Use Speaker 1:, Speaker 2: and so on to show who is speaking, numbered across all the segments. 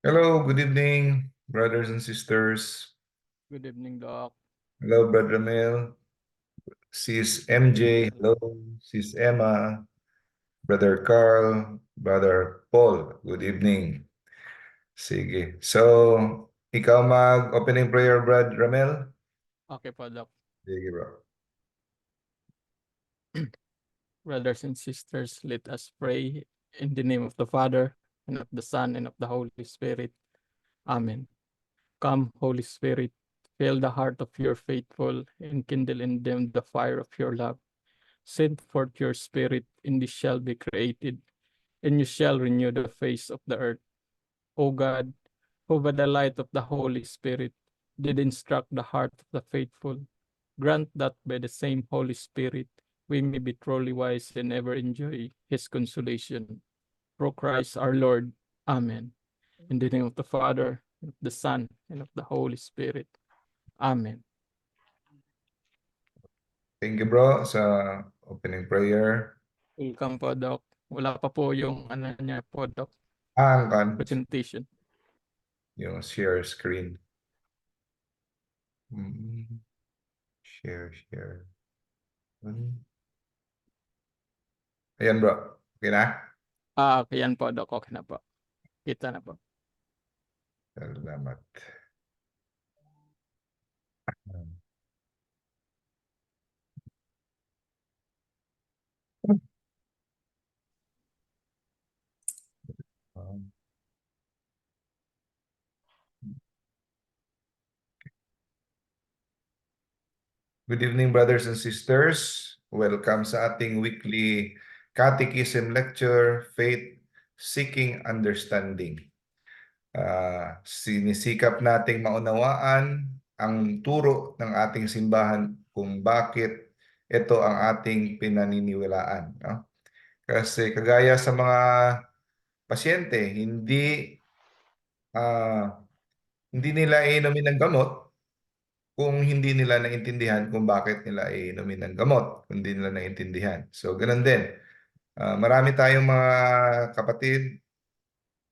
Speaker 1: Hello, good evening, brothers and sisters.
Speaker 2: Good evening, Doc.
Speaker 1: Hello, Brother Mel. Sis MJ, hello. Sis Emma, Brother Carl, Brother Paul, good evening. Sige. So, ikaw mag-opening prayer, Brad Ramel?
Speaker 2: Okay po, Doc.
Speaker 1: Sige, bro.
Speaker 2: Brothers and sisters, let us pray in the name of the Father, and of the Son, and of the Holy Spirit. Amen. Come, Holy Spirit, fill the heart of your faithful, and kindle in them the fire of your love. Send forth your Spirit, and they shall be created, and you shall renew the face of the earth. O God, who by the light of the Holy Spirit did instruct the heart of the faithful, grant that by the same Holy Spirit we may be truly wise and ever enjoy his consolation. Through Christ our Lord. Amen. In the name of the Father, and of the Son, and of the Holy Spirit. Amen.
Speaker 1: Thank you, bro, sa opening prayer.
Speaker 2: Welcome po, Doc. Wala pa po yung niya po, Doc,
Speaker 1: Angkan,
Speaker 2: presentation.
Speaker 1: yung share screen. Share. Ayan, bro. Okay na?
Speaker 2: Okay, yan po, Doc. Okay na po. Kita na po.
Speaker 1: Salamat. Good evening, brothers and sisters. Welcome sa ating weekly Catechism Lecture, Faith Seeking Understanding. Sinisikap nating maunawaan ang turo ng ating simbahan kung bakit ito ang ating pinaniniwalaan. No? Kasi kagaya sa mga pasyente, hindi nila inumin ng gamot kung hindi nila naintindihan kung bakit nila inumin ng gamot, kung hindi nila naintindihan. So, ganun din. Marami tayong mga kapatid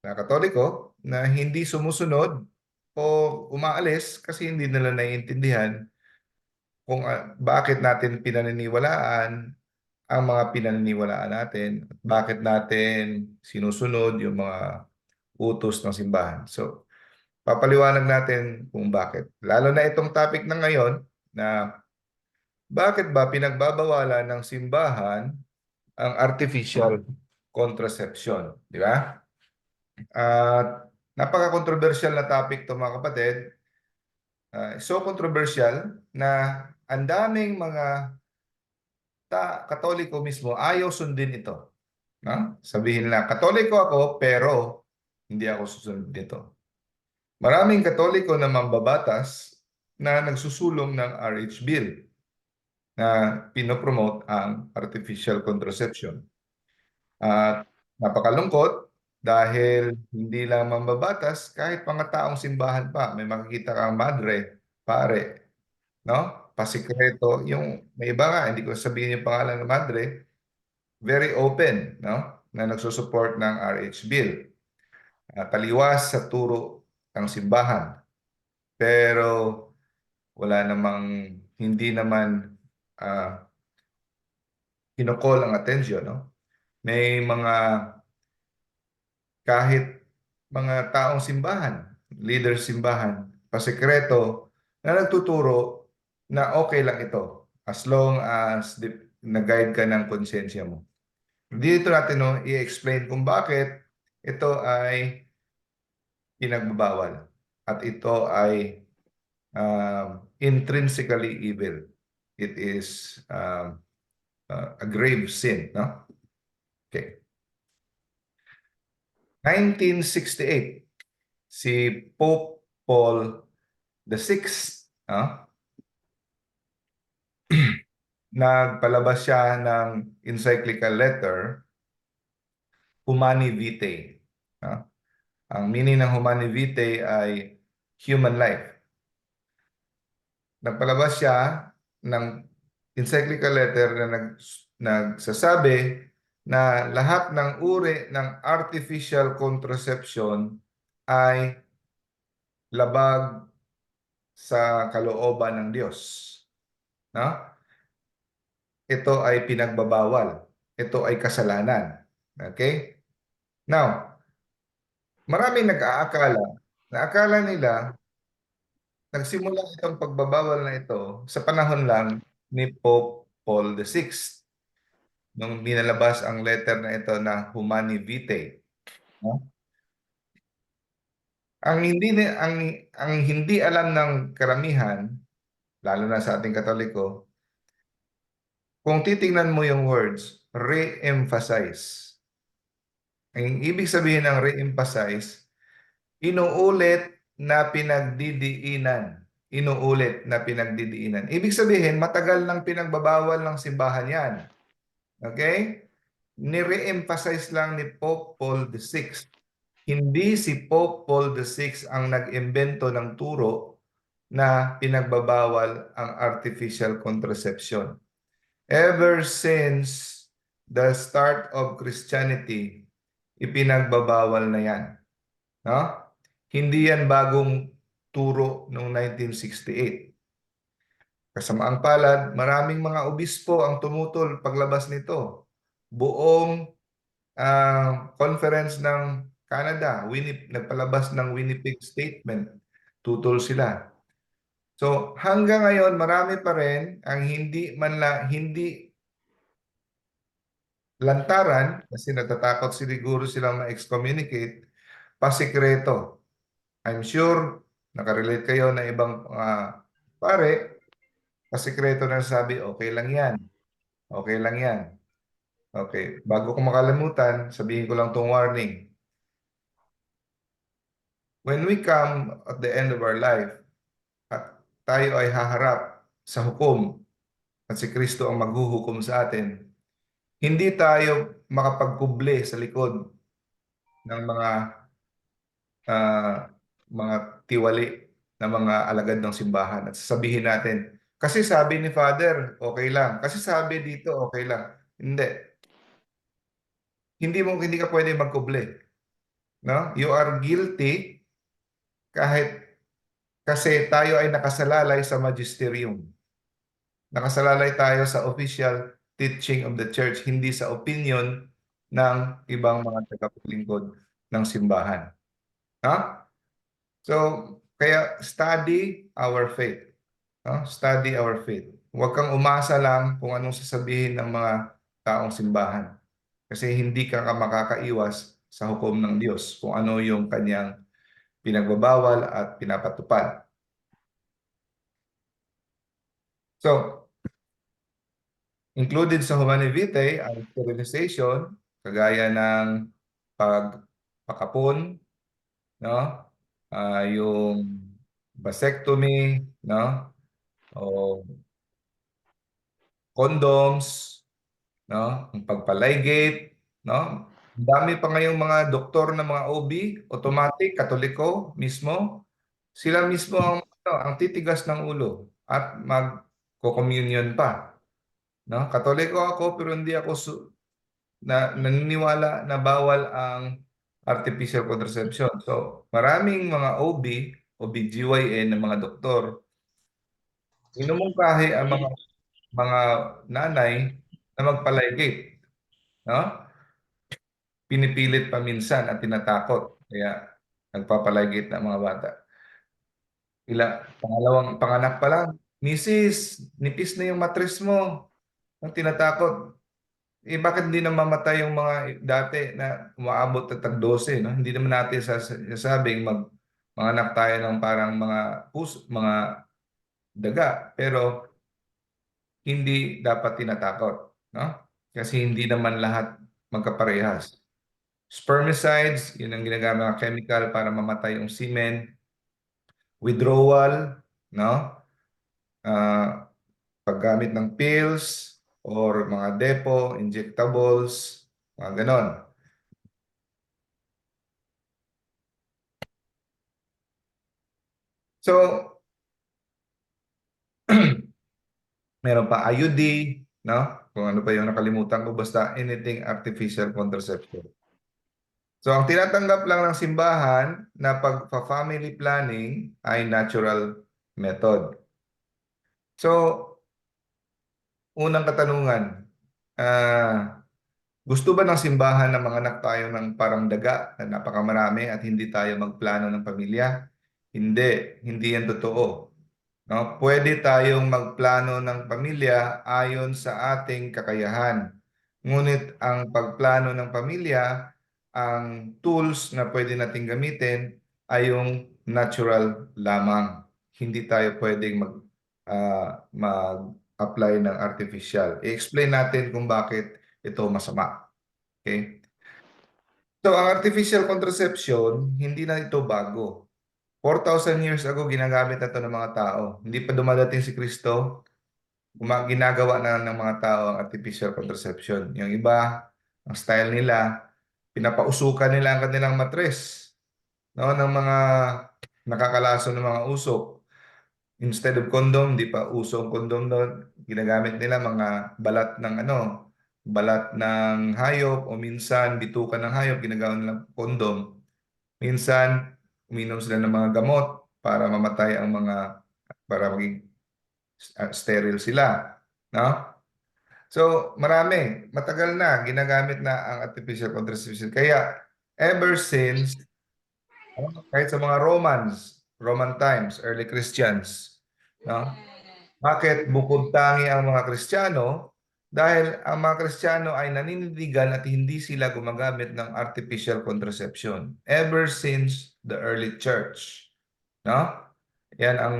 Speaker 1: na Katoliko na hindi sumusunod o umaalis kasi hindi nila naiintindihan kung bakit natin pinaniniwalaan ang mga pinaniniwalaan natin at bakit natin sinusunod yung mga utos ng simbahan. So, papaliwanag natin kung bakit. Lalo na itong topic na ngayon na bakit ba pinagbabawalan ng simbahan ang artificial contraception, di ba? At napaka-controversial na topic to mga kapatid. So controversial na ang daming mga Katoliko mismo ayaw sundin ito. No? Sabihin na, Katoliko ako pero hindi ako susunod nito. Maraming Katoliko na mambabatas na nagsusulong ng RH Bill na pinopromote ang artificial contraception. At napakalungkot dahil hindi lang mambabatas, kahit mga taong simbahan pa, may makikita kang madre, pare, no? Pasikreto, yung may iba nga, hindi ko sabihin yung pangalan ng madre, very open, no? Na nagsusupport ng RH Bill. Taliwas sa turo ng simbahan. Pero wala namang, hindi naman kinukol ang atensyon, no? May mga kahit mga taong simbahan, leader simbahan, pasekreto na nagtuturo na okay lang ito as long as nag-guide ka ng konsensya mo. Dito natin no, i-explain kung bakit ito ay pinagbabawal at ito ay intrinsically evil. It is a grave sin, no? Okay. 1968, si Pope Paul VI, nagpalabas siya ng encyclical letter, Humani Vitae. Ang meaning ng Humani Vitae ay human life. Nagpalabas siya ng encyclical letter na nagsasabi na lahat ng uri ng artificial contraception ay labag sa kalooban ng Diyos. No? Ito ay pinagbabawal. Ito ay kasalanan. Okay? Now, maraming nag-aakala na akala nila nagsimula itong pagbabawal na ito sa panahon lang ni Pope Paul VI nung binalabas ang letter na ito na Humani Vitae. No? Ang hindi alam ng karamihan, lalo na sa ating Katoliko, kung titingnan mo yung words, re-emphasize. Ang ibig sabihin ng re-emphasize, inuulit na pinagdidiinan. Inuulit na pinagdidiinan. Ibig sabihin, matagal nang pinagbabawal ng simbahan yan. Okay? Ni-re-emphasize lang ni Pope Paul VI. Hindi si Pope Paul VI ang nag-imbento ng turo na pinagbabawal ang artificial contraception. Ever since the start of Christianity, ipinagbabawal na yan. No? Hindi yan bagong turo noong 1968. Kasamaang palad, maraming mga obispo ang tumutol paglabas nito. Buong conference ng Canada, nagpalabas ng Winnipeg Statement. Tutol sila. So hanggang ngayon, marami pa rin ang hindi lantaran kasi natatakot siguro silang ma-excommunicate, pasikreto. I'm sure nakarelate kayo na ibang pare, pasikreto na sabi, okay lang yan. Okay lang yan. Okay, bago ko makalimutan, sabihin ko lang tong warning. When we come at the end of our life, at tayo ay haharap sa hukom at si Kristo ang maghuhukom sa atin, hindi tayo makapagkuble sa likod ng mga tiwali na mga alagad ng simbahan at sasabihin natin, kasi sabi ni Father, okay lang. Kasi sabi dito, okay lang. Hindi. Hindi ka pwede magkuble. No? You are guilty kahit kasi tayo ay nakasalalay sa magisterium. Nakasalalay tayo sa official teaching of the church, hindi sa opinion ng ibang mga tagapaglingkod ng simbahan. Ha? So, kaya study our faith. No? Study our faith. Huwag kang umasa lang kung anong sasabihin ng mga taong simbahan. Kasi hindi ka makakaiwas sa hukom ng Diyos kung ano yung kanyang pinagbabawal at pinapatupad. So, included sa Humanae Vitae ang sterilization, kagaya ng pagpakapon, no? Yung vasectomy, no? O condoms, no? Ang pagpalaygate, no? Ang dami pa ngayong mga doktor na mga OB, automatic, Katoliko mismo. Sila mismo ang titigas ng ulo at magko-communion pa. No? Katoliko ako pero hindi ako naniniwala na bawal ang artificial contraception. So, maraming mga OB, OBGYN na mga doktor, inumungkahi ang mga nanay na magpalaygate. No? Pinipilit pa minsan at tinatakot. Kaya nagpapalaygate ng mga bata. Pangalawang panganak pa lang, Mrs., nipis na yung mattress mo. Ang tinatakot. Bakit hindi na mamatay yung mga dati na umaabot at 12, no? Hindi naman natin sasabing manganak tayo ng parang mga daga, pero hindi dapat tinatakot, no? Kasi hindi naman lahat magkaparehas. Spermicides, yun ang ginagamit na chemical para mamatay yung semen. Withdrawal, no? Ah, paggamit ng pills or mga depo, injectables, mga ganon. So, meron pa IUD, no? Kung ano pa yung nakalimutan ko, basta anything artificial contraception. So, ang tinatanggap lang ng simbahan na pagpa-family planning ay natural method. So, unang katanungan, gusto ba ng simbahan na manganak tayo ng parang daga na napakamarami at hindi tayo magplano ng pamilya? Hindi, hindi yan totoo. No? Pwede tayong magplano ng pamilya ayon sa ating kakayahan. Ngunit ang pagplano ng pamilya, ang tools na pwede nating gamitin ay yung natural lamang. Hindi tayo pwedeng mag-apply ng artificial. I-explain natin kung bakit ito masama. Okay? So, ang artificial contraception, hindi na ito bago. 4,000 years ago, ginagamit na ito ng mga tao. Hindi pa dumadating si Kristo, ginagawa na ng mga tao ang artificial contraception. Yung iba, ang style nila, pinapausukan nila ang kanilang matres, no, ng mga nakakalaso ng mga usok. Instead of condom, di pa uso ang condom doon. Ginagamit nila mga balat ng balat ng hayop o minsan bitukan ng hayop, ginagawa nilang condom. Minsan, uminom sila ng mga gamot para mamatay ang para maging sterile sila. No? So, marami. Matagal na ginagamit na ang artificial contraception. Kaya, ever since, kahit sa mga Roman times, early Christians, no? Bakit bukod tangi ang mga Kristiyano? Dahil ang mga Kristiyano ay naninindigan at hindi sila gumagamit ng artificial contraception ever since the early church. No? Yan ang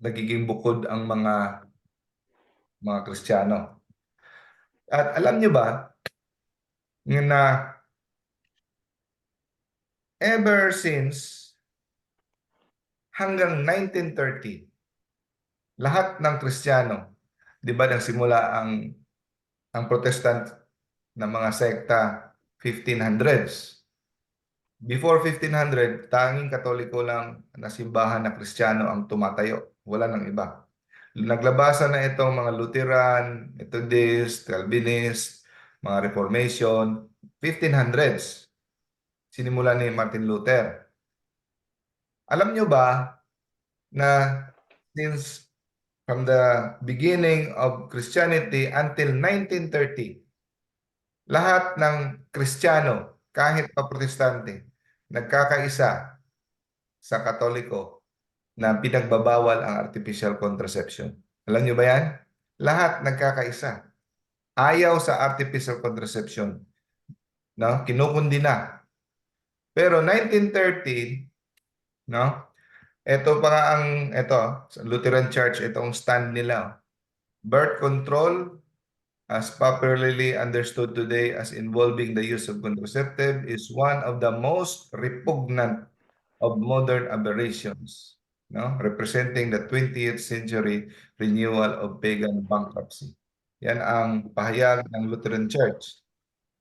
Speaker 1: nagiging bukod ang mga Kristiyano. At alam nyo ba na ever since hanggang 1930, lahat ng Kristiyano, di ba nagsimula ang Protestant na mga sekta 1500s. Before 1500, tanging Katoliko lang na simbahan na Kristiyano ang tumatayo. Wala nang iba. Naglabasan na itong mga Lutheran, Methodist, Calvinist, mga Reformation, 1500s. Sinimula ni Martin Luther. Alam nyo ba na since from the beginning of Christianity until 1930, lahat ng Kristiyano, kahit pa Protestante, nagkakaisa sa Katoliko na pinagbabawal ang artificial contraception. Alam nyo ba yan? Lahat nagkakaisa. Ayaw sa artificial contraception. No? Kinukundi na. Pero 1930, no? Ito pa nga sa Lutheran Church, itong stand nila. Birth control, as popularly understood today as involving the use of contraceptive, is one of the most repugnant of modern aberrations, no? Representing the 20th century renewal of pagan bankruptcy. Yan ang pahayag ng Lutheran Church.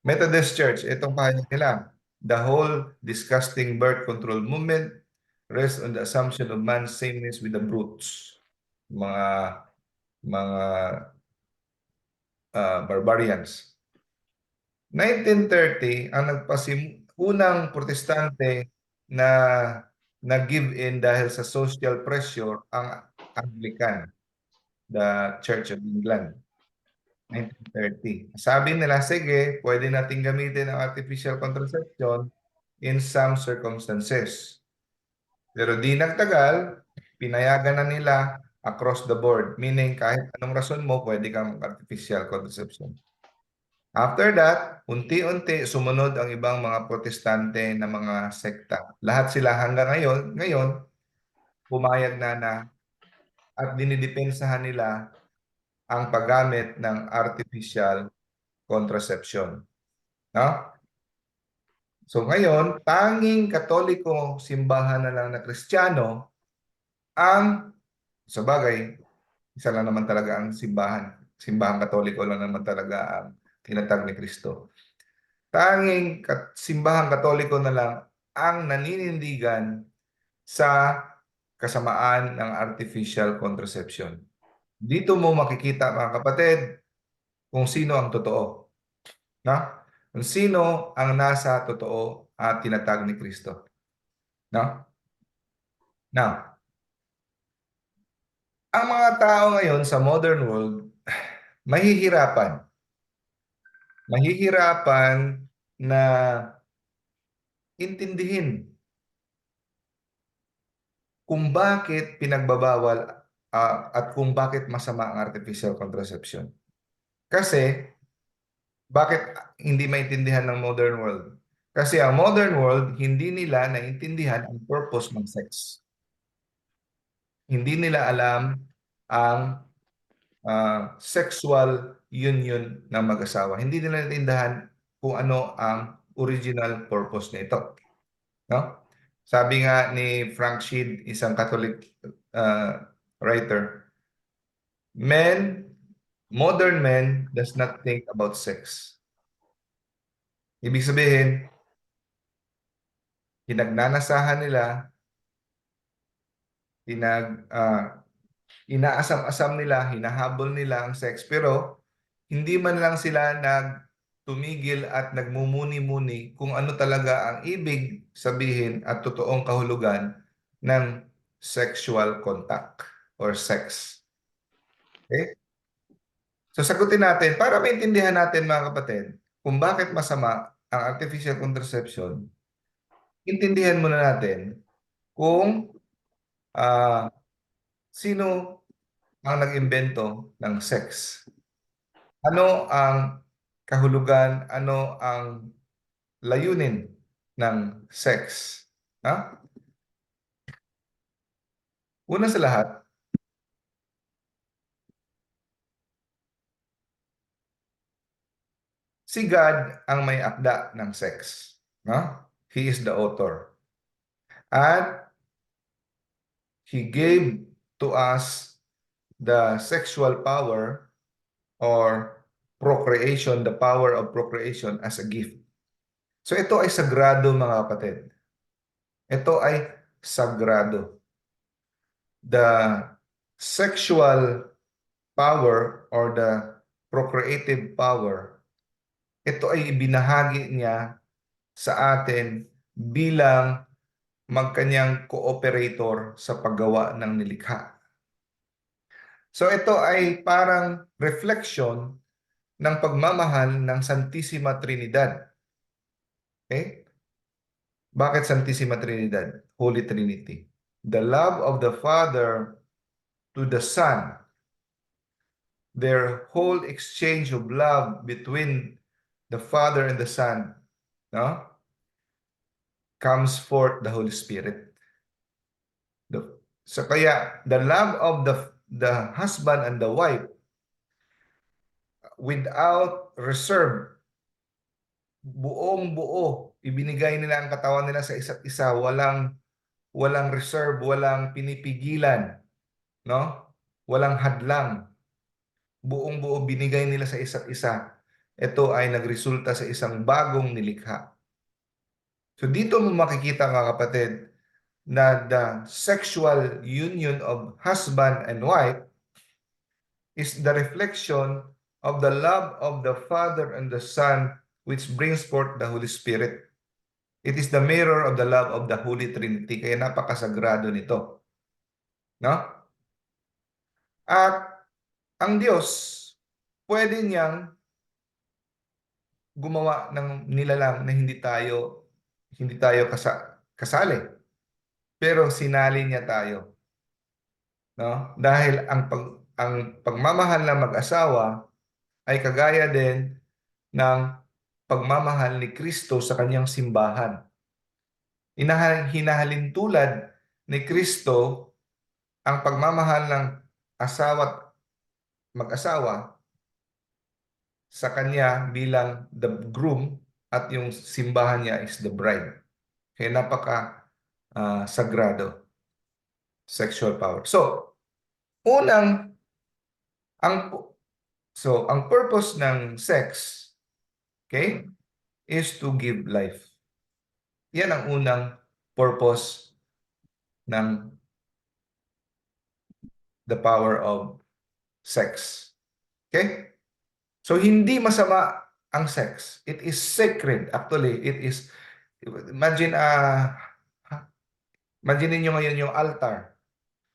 Speaker 1: Methodist Church, itong pahayag nila. The whole disgusting birth control movement rests on the assumption of man's sameness with the brutes. Mga barbarians. 1930, ang unang protestante na nag-give in dahil sa social pressure ang Anglican, the Church of England. 1930. Sabi nila, sige, pwede nating gamitin ang artificial contraception in some circumstances. Pero di nagtagal, pinayagan na nila across the board. Meaning, kahit anong rason mo, pwede kang artificial contraception. After that, unti-unti sumunod ang ibang mga protestante na mga sekta. Lahat sila hanggang ngayon pumayag na at dinidepensahan nila ang paggamit ng artificial contraception. No? So ngayon, tanging Katoliko simbahan na lang na Kristiyano ang, sa bagay, isa lang naman talaga ang simbahan. Simbahang Katoliko lang naman talaga ang tinatag ni Kristo. Tanging simbahang Katoliko na lang ang naninindigan sa kasamaan ng artificial contraception. Dito mo makikita, mga kapatid, kung sino ang totoo. No? Kung sino ang nasa totoo at tinatag ni Kristo. No? Now, ang mga tao ngayon sa modern world, mahihirapan. Mahihirapan na intindihin kung bakit pinagbabawal at kung bakit masama ang artificial contraception. Kasi, bakit hindi maintindihan ng modern world? Kasi ang modern world, hindi nila naintindihan ang purpose ng sex. Hindi nila alam ang sexual union ng mag-asawa. Hindi nila naintindihan kung ano ang original purpose nito. No? Sabi nga ni Frank Sheed, isang Catholic writer, modern men does not think about sex. Ibig sabihin, pinagnanasahan nila, inaasam-asam nila, hinahabol nila ang sex, pero hindi man lang sila tumigil at nagmumuni-muni kung ano talaga ang ibig sabihin at totoong kahulugan ng sexual contact or sex. Okay? So sagutin natin, para maintindihan natin mga kapatid, kung bakit masama ang artificial contraception, intindihan muna natin kung ah, sino ang nag-imbento ng sex. Ano ang kahulugan, ano ang layunin ng sex? Ha? Una sa lahat, si God ang may akda ng sex. No? He is the author. At He gave to us the sexual power or procreation, the power of procreation as a gift. So ito ay sagrado mga kapatid. Ito ay sagrado. The sexual power or the procreative power, ito ay ibinahagi niya sa atin bilang magkanyang cooperator sa paggawa ng nilikha. So ito ay parang reflection ng pagmamahal ng Santissima Trinidad. Okay? Bakit Santissima Trinidad? Holy Trinity. The love of the Father to the Son, their whole exchange of love between the Father and the Son, no? Comes forth the Holy Spirit. So kaya the love of the husband and the wife without reserve, buong buo, ibinigay nila ang katawan nila sa isa't isa, walang reserve, walang pinipigilan, no? Walang hadlang. Buong buo binigay nila sa isa't isa. Ito ay nagresulta sa isang bagong nilikha. So dito mo makikita mga kapatid na the sexual union of husband and wife is the reflection of the love of the Father and the Son which brings forth the Holy Spirit. It is the mirror of the love of the Holy Trinity. Kaya napakasagrado nito. No? At ang Diyos, pwede niyang gumawa ng nilalang na hindi tayo kasali. Pero sinali niya tayo, no? Dahil ang pagmamahal ng mag-asawa ay kagaya din ng pagmamahal ni Kristo sa kanyang simbahan. Hinahalin tulad ni Kristo ang pagmamahal ng asawa at mag-asawa sa kanya bilang the groom, at yung simbahan niya is the bride. Kaya sagrado sexual power. So, unang ang ang purpose ng sex, okay, is to give life. Yan ang unang purpose ng the power of sex. Okay? So hindi masama ang sex. It is sacred. Actually, it is imagine imagine niyo ngayon yung altar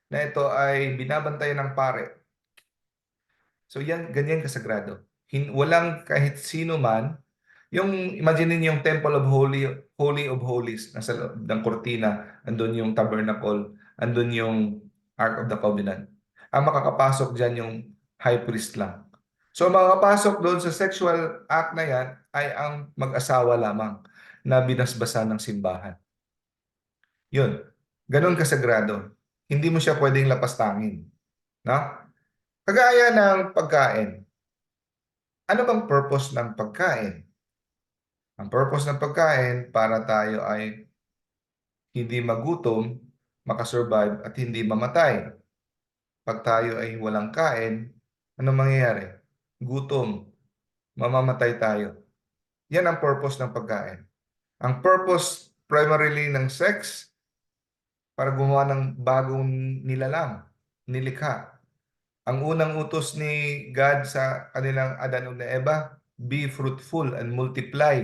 Speaker 1: na ito ay binabantayan ng pare. So yan, ganyan kasagrado. Walang kahit sino man, yung imagine niyo yung Temple of Holy of Holies, nasa loob ng kortina, andun yung tabernacle, andun yung Ark of the Covenant. Ang makakapasok dyan yung high priest lang. So makakapasok doon sa sexual act na yan ay ang mag-asawa lamang na binasbasan ng simbahan. Yun. Ganun kasagrado. Hindi mo siya pwedeng lapastangin. No? Kagaya ng pagkain. Ano bang purpose ng pagkain? Ang purpose ng pagkain para tayo ay hindi magutom, makasurvive at hindi mamatay. Pag tayo ay walang kain, ano mangyayari? Gutom, mamamatay tayo. Yan ang purpose ng pagkain. Ang purpose primarily ng sex para gumawa ng bagong nilalang, nilikha. Ang unang utos ni God sa kanilang Adan at Eva, be fruitful and multiply.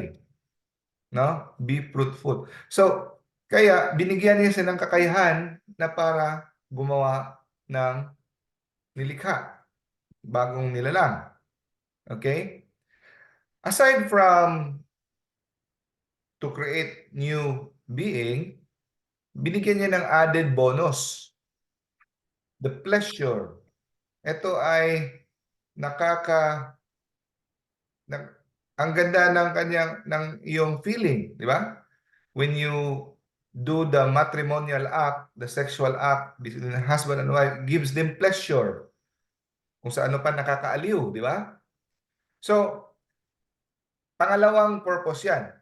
Speaker 1: No? Be fruitful. So, kaya binigyan niya siya ng kakayahan na para gumawa ng nilikha, bagong nilalang. Okay? Aside from to create new being, binigyan niya ng added bonus, the pleasure. Ito ay nakaka na, ang ganda ng kanyang ng iyong feeling, di ba? When you do the matrimonial act, the sexual act between husband and wife, gives them pleasure. Kung sa ano pa nakakaaliw, di ba? So, pangalawang purpose yan,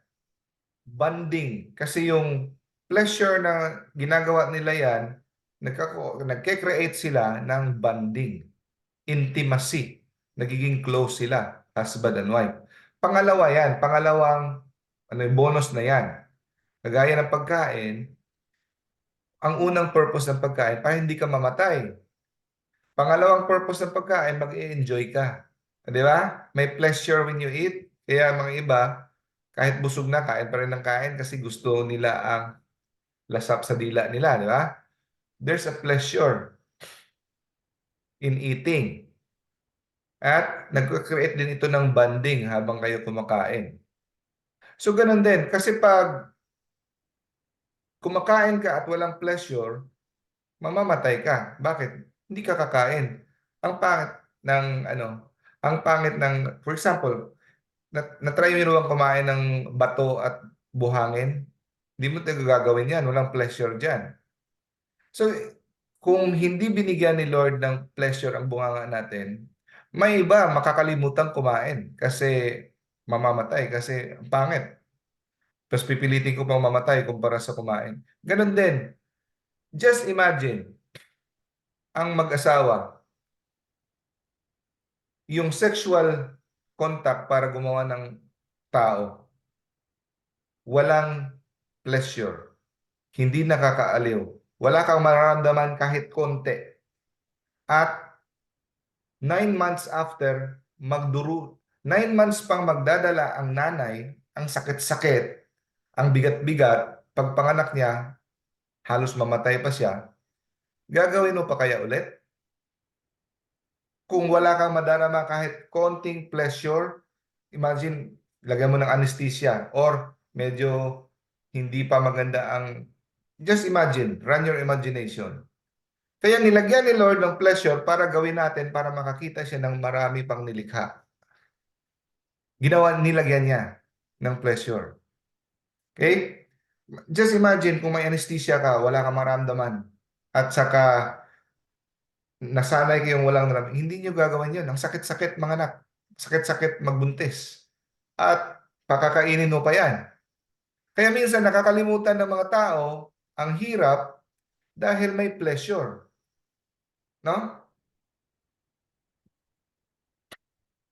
Speaker 1: bonding. Kasi yung pleasure na ginagawa nila yan, nagke-create sila ng bonding, intimacy. Nagiging close sila, husband and wife. Pangalawa yan, pangalawang bonus na yan. Kagaya ng pagkain, ang unang purpose ng pagkain, para hindi ka mamatay. Pangalawang purpose ng pagkain, mag-i-enjoy ka. Di ba? May pleasure when you eat. Kaya mga iba, kahit busog na, kain pa rin ng kain kasi gusto nila ang lasap sa dila nila. Di ba? There's a pleasure in eating. At nag-create din ito ng bonding habang kayo kumakain. So, ganun din. Kasi pag kumakain ka at walang pleasure, mamamatay ka. Bakit? Hindi ka kakain. Ang pangit ng ang pangit ng, for example, na-try mo bang kumain ng bato at buhangin? Hindi mo tayo gagawin yan. Walang pleasure dyan. So, kung hindi binigyan ni Lord ng pleasure ang bunganga natin, may iba makakalimutan kumain kasi mamamatay kasi ang pangit. Tapos pipilitin ko pang mamatay kumpara sa kumain. Ganon din. Just imagine, ang mag-asawa, yung sexual contact para gumawa ng tao, walang pleasure, hindi nakakaaliw, wala kang mararamdaman kahit konti. At 9 months after, 9 months pang magdadala ang nanay, ang sakit-sakit, ang bigat-bigat, pagpanganak niya, halos mamatay pa siya, gagawin mo pa kaya ulit? Kung wala kang madarama kahit konting pleasure, imagine, lagyan mo ng anesthesia or medyo hindi pa maganda ang... Just imagine, run your imagination. Kaya nilagyan ni Lord ng pleasure para gawin natin para makakita siya ng marami pang nilikha. Nilagyan niya ng pleasure. Okay? Just imagine kung may anesthesia ka, wala kang maramdaman, at saka nasanay kayong walang naramdaman, hindi nyo gagawin yun. Ang sakit-sakit mga anak. Sakit-sakit magbuntis. At Pakakainin mo pa yan. Kaya minsan nakakalimutan ng mga tao ang hirap dahil may pleasure. No?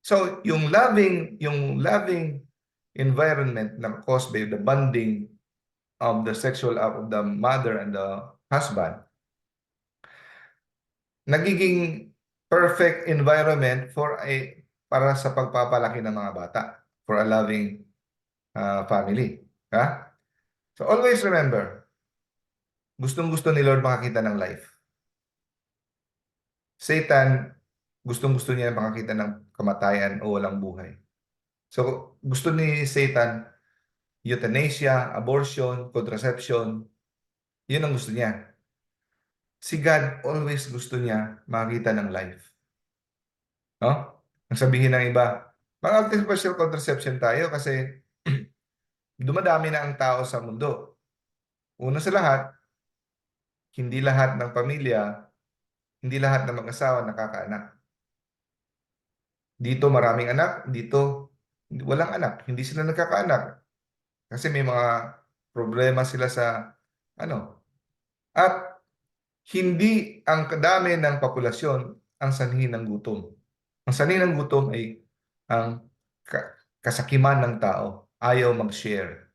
Speaker 1: So, yung loving environment na caused by the bonding of the sexual act of the mother and the husband, nagiging perfect environment para sa pagpapalaki ng mga bata, for a loving family. Ha? So always remember, gustong-gusto ni Lord makakita ng life. Satan, gustong-gusto niya makakita ng kamatayan o walang buhay. So gusto ni Satan, euthanasia, abortion, contraception, yun ang gusto niya. Si God, always gusto niya makakita ng life. No? Ang sabihin ng iba, mag-artificial contraception tayo kasi dumadami na ang tao sa mundo. Una sa lahat, hindi lahat ng pamilya, hindi lahat ng mag-asawa nakakaanak. Dito maraming anak, dito walang anak, hindi sila nagkakaanak. Kasi may mga problema sila sa ano. At hindi ang kadami ng populasyon ang sanhi ng gutom. Ang sanhi ng gutom ay ang kasakiman ng tao. Ayaw mag-share.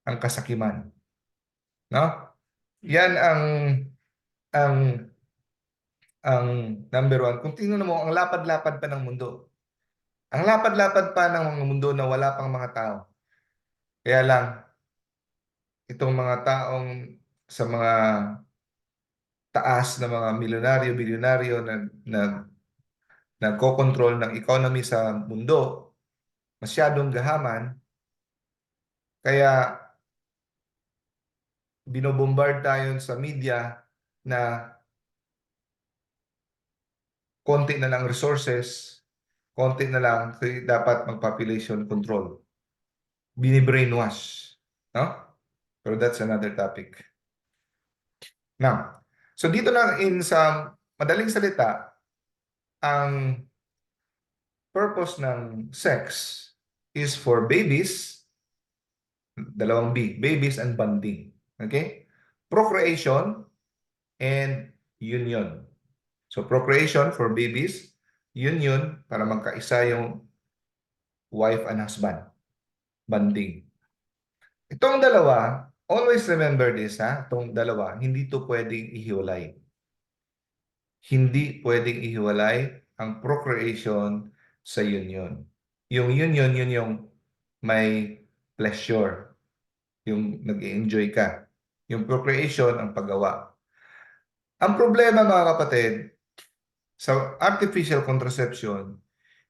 Speaker 1: Ang kasakiman. No? Yan ang ang number one. Kung tingnan mo, ang lapad-lapad pa ng mundo. Ang lapad-lapad pa ng mga mundo na wala pang mga tao. Kaya lang, itong mga taong sa mga taas na mga milyonaryo, bilyonaryo na nagko-control ng economy sa mundo, masyadong gahaman, kaya binobombard tayo sa media na konti na lang resources, konti na lang, kaya dapat mag-population control. Bini-brainwash. No? Pero that's another topic. Now, so dito na sa madaling salita, ang purpose ng sex is for babies, dalawang B, babies and bonding. Okay? Procreation and union. So procreation for babies, union para magkaisa yung wife and husband. Bonding. Itong dalawa, always remember this ha, itong dalawa, hindi to pwedeng ihiwalay. Hindi pwedeng ihiwalay ang procreation sa union. Yung union, yun yung may pleasure. Yung nag-enjoy ka. Yung procreation, ang paggawa. Ang problema mga kapatid, sa artificial contraception,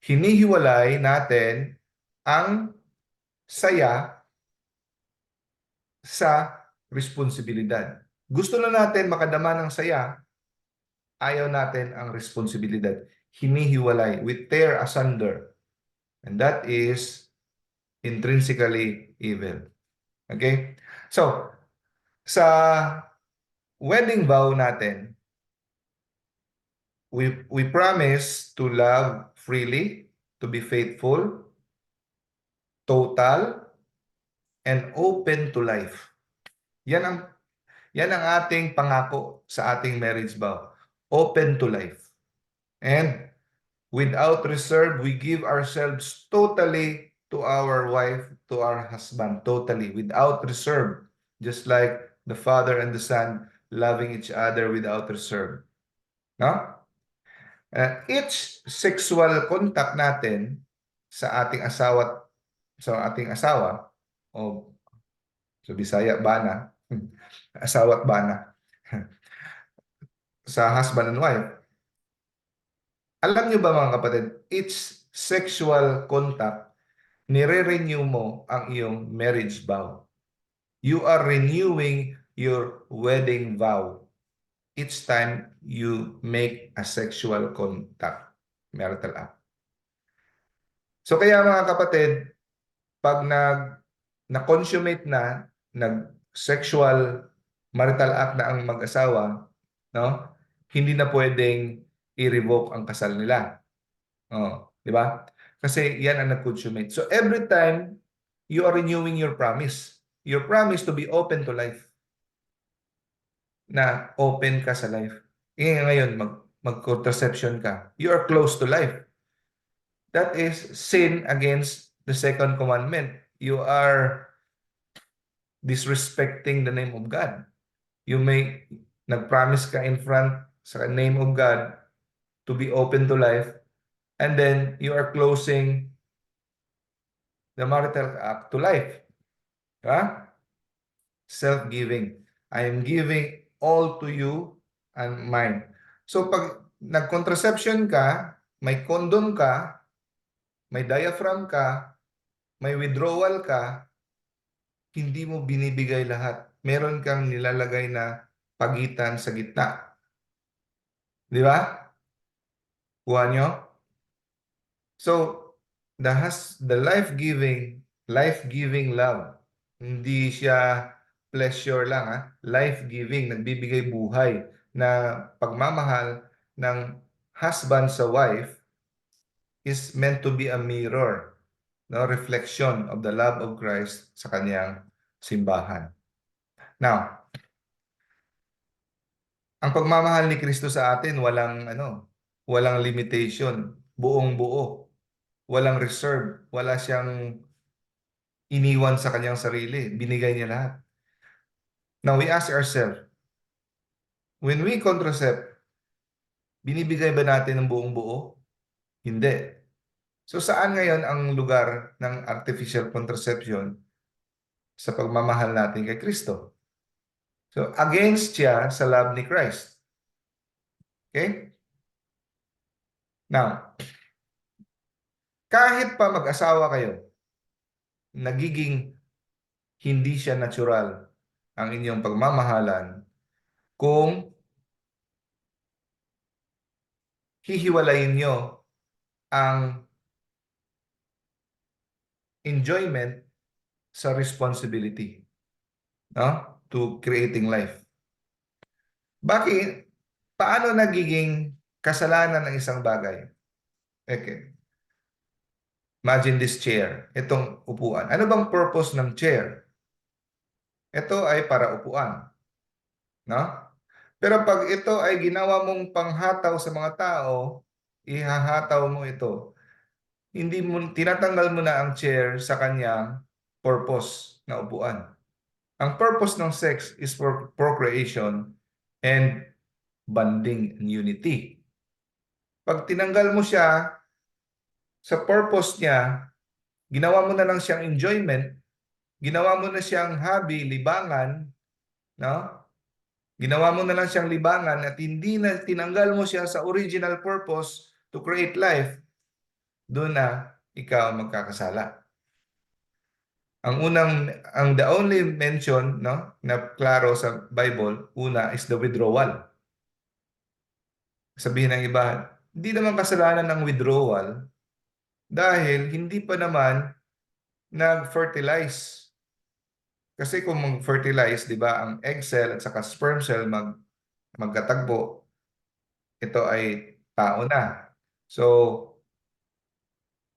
Speaker 1: hinihiwalay natin ang saya sa responsibilidad. Gusto na natin makadama ng saya, ayaw natin ang responsibilidad. Hinihiwalay. We tear asunder. And that is intrinsically evil. Okay? So, sa wedding vow natin, we promise to love freely, to be faithful, total, and open to life. Yan ang ating pangako sa ating marriage vow. Open to life. And without reserve, we give ourselves totally to our wife, to our husband, totally, without reserve. Just like the father and the son loving each other without reserve. No? Each sexual contact natin sa ating asawa o sa Bisaya bana, asawa at bana, sa husband and wife. Alam niyo ba mga kapatid, each sexual contact, nire-renew mo ang iyong marriage vow. You are renewing your wedding vow each time you make a sexual contact, marital act. So kaya mga kapatid, pag na-consummate na, nag-sexual marital act na ang mag-asawa, no? Hindi na pwedeng i-revoke ang kasal nila. Oh, di ba? Kasi yan ang nag-consummate. So every time you are renewing your promise. Your promise to be open to life. Na open ka sa life. Ngayon, mag-contraception ka. You are close to life. That is sin against the second commandment. You are disrespecting the name of God. You may nag-promise ka in front sa name of God to be open to life, and then you are closing the marital act to life. Diba? Self-giving. I am giving all to you and mine. So pag nag-contraception ka, may condom ka, may diaphragm ka, may withdrawal ka, hindi mo binibigay lahat. Meron kang nilalagay na pagitan sa gitna. Di ba? Kuha nyo? So, the life-giving love, hindi siya pleasure lang, ha? Life-giving, nagbibigay buhay na pagmamahal ng husband sa wife is meant to be a mirror, no, reflection of the love of Christ sa kanyang simbahan. Now, ang pagmamahal ni Kristo sa atin walang limitation, buong-buo, walang reserve, wala siyang iniwan sa kanyang sarili, binigay niya lahat. Now we ask ourselves, when we contracept, binibigay ba natin ng buong-buo? Hindi. So saan ngayon ang lugar ng artificial contraception sa pagmamahal natin kay Kristo? So against siya sa love ni Christ. Okay? Now, kahit pa mag-asawa kayo, nagiging hindi siya natural ang inyong pagmamahalan kung hihiwalayin nyo ang enjoyment sa responsibility, no? To creating life. Bakit? Paano nagiging kasalanan ng isang bagay? Okay. Imagine this chair, itong upuan. Ano bang purpose ng chair? Ito ay para upuan, no? Pero pag ito ay ginawa mong panghataw sa mga tao, ihahataw mo ito. Hindi mo tinatanggal mo na ang chair sa kanyang purpose na upuan. Ang purpose ng sex is for procreation and bonding and unity. Pag tinanggal mo siya sa purpose niya, ginawa mo na lang siyang enjoyment, ginawa mo na siyang hobby, libangan, no? Ginawa mo na lang siyang libangan at hindi na tinanggal mo siya sa original purpose to create life, doon na ikaw magkakasala. The only mention, no, na klaro sa Bible, una is the withdrawal. Sabihin ng iba, hindi naman kasalanan ng withdrawal dahil hindi pa naman nag-fertilize. Kasi kung mag-fertilize, di ba, ang egg cell at saka sperm cell magkatagpo, ito ay tao na. So,